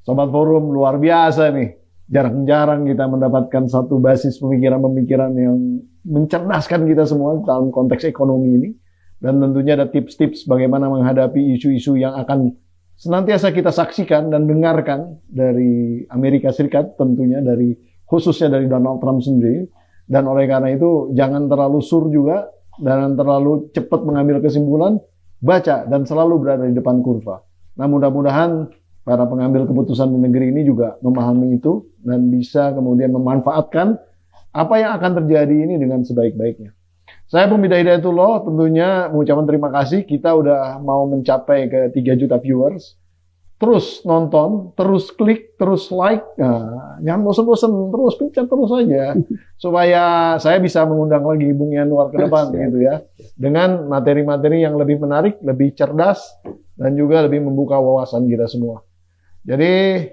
Sobat Forum luar biasa nih. Jarang-jarang kita mendapatkan satu basis pemikiran-pemikiran yang mencerdaskan kita semua dalam konteks ekonomi ini. Dan tentunya ada tips-tips bagaimana menghadapi isu-isu yang akan senantiasa kita saksikan dan dengarkan dari Amerika Serikat, tentunya khususnya dari Donald Trump sendiri. Dan oleh karena itu jangan terlalu sur juga, dan terlalu cepat mengambil kesimpulan, baca dan selalu berada di depan kurva. Nah, mudah-mudahan para pengambil keputusan di negeri ini juga memahami itu dan bisa kemudian memanfaatkan apa yang akan terjadi ini dengan sebaik-baiknya. Saya Pembida Hidayatullah tentunya mengucapkan terima kasih. Kita udah mau mencapai ke 3 juta viewers. Terus nonton, terus klik, terus like. Nah, jangan bosan-bosan, terus pencet terus aja. Supaya saya bisa mengundang lagi Bung Yanuar ke depan gitu ya. Dengan materi-materi yang lebih menarik, lebih cerdas, dan juga lebih membuka wawasan kita semua. Jadi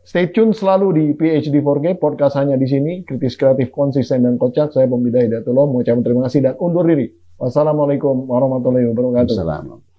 stay tune selalu di PhD 4G, podcast hanya di sini, kritis, kreatif, konsisten, dan kocak. Saya Pembida Hidayatullah mengucapkan terima kasih dan undur diri. Wassalamualaikum warahmatullahi wabarakatuh. Wassalamualaikum.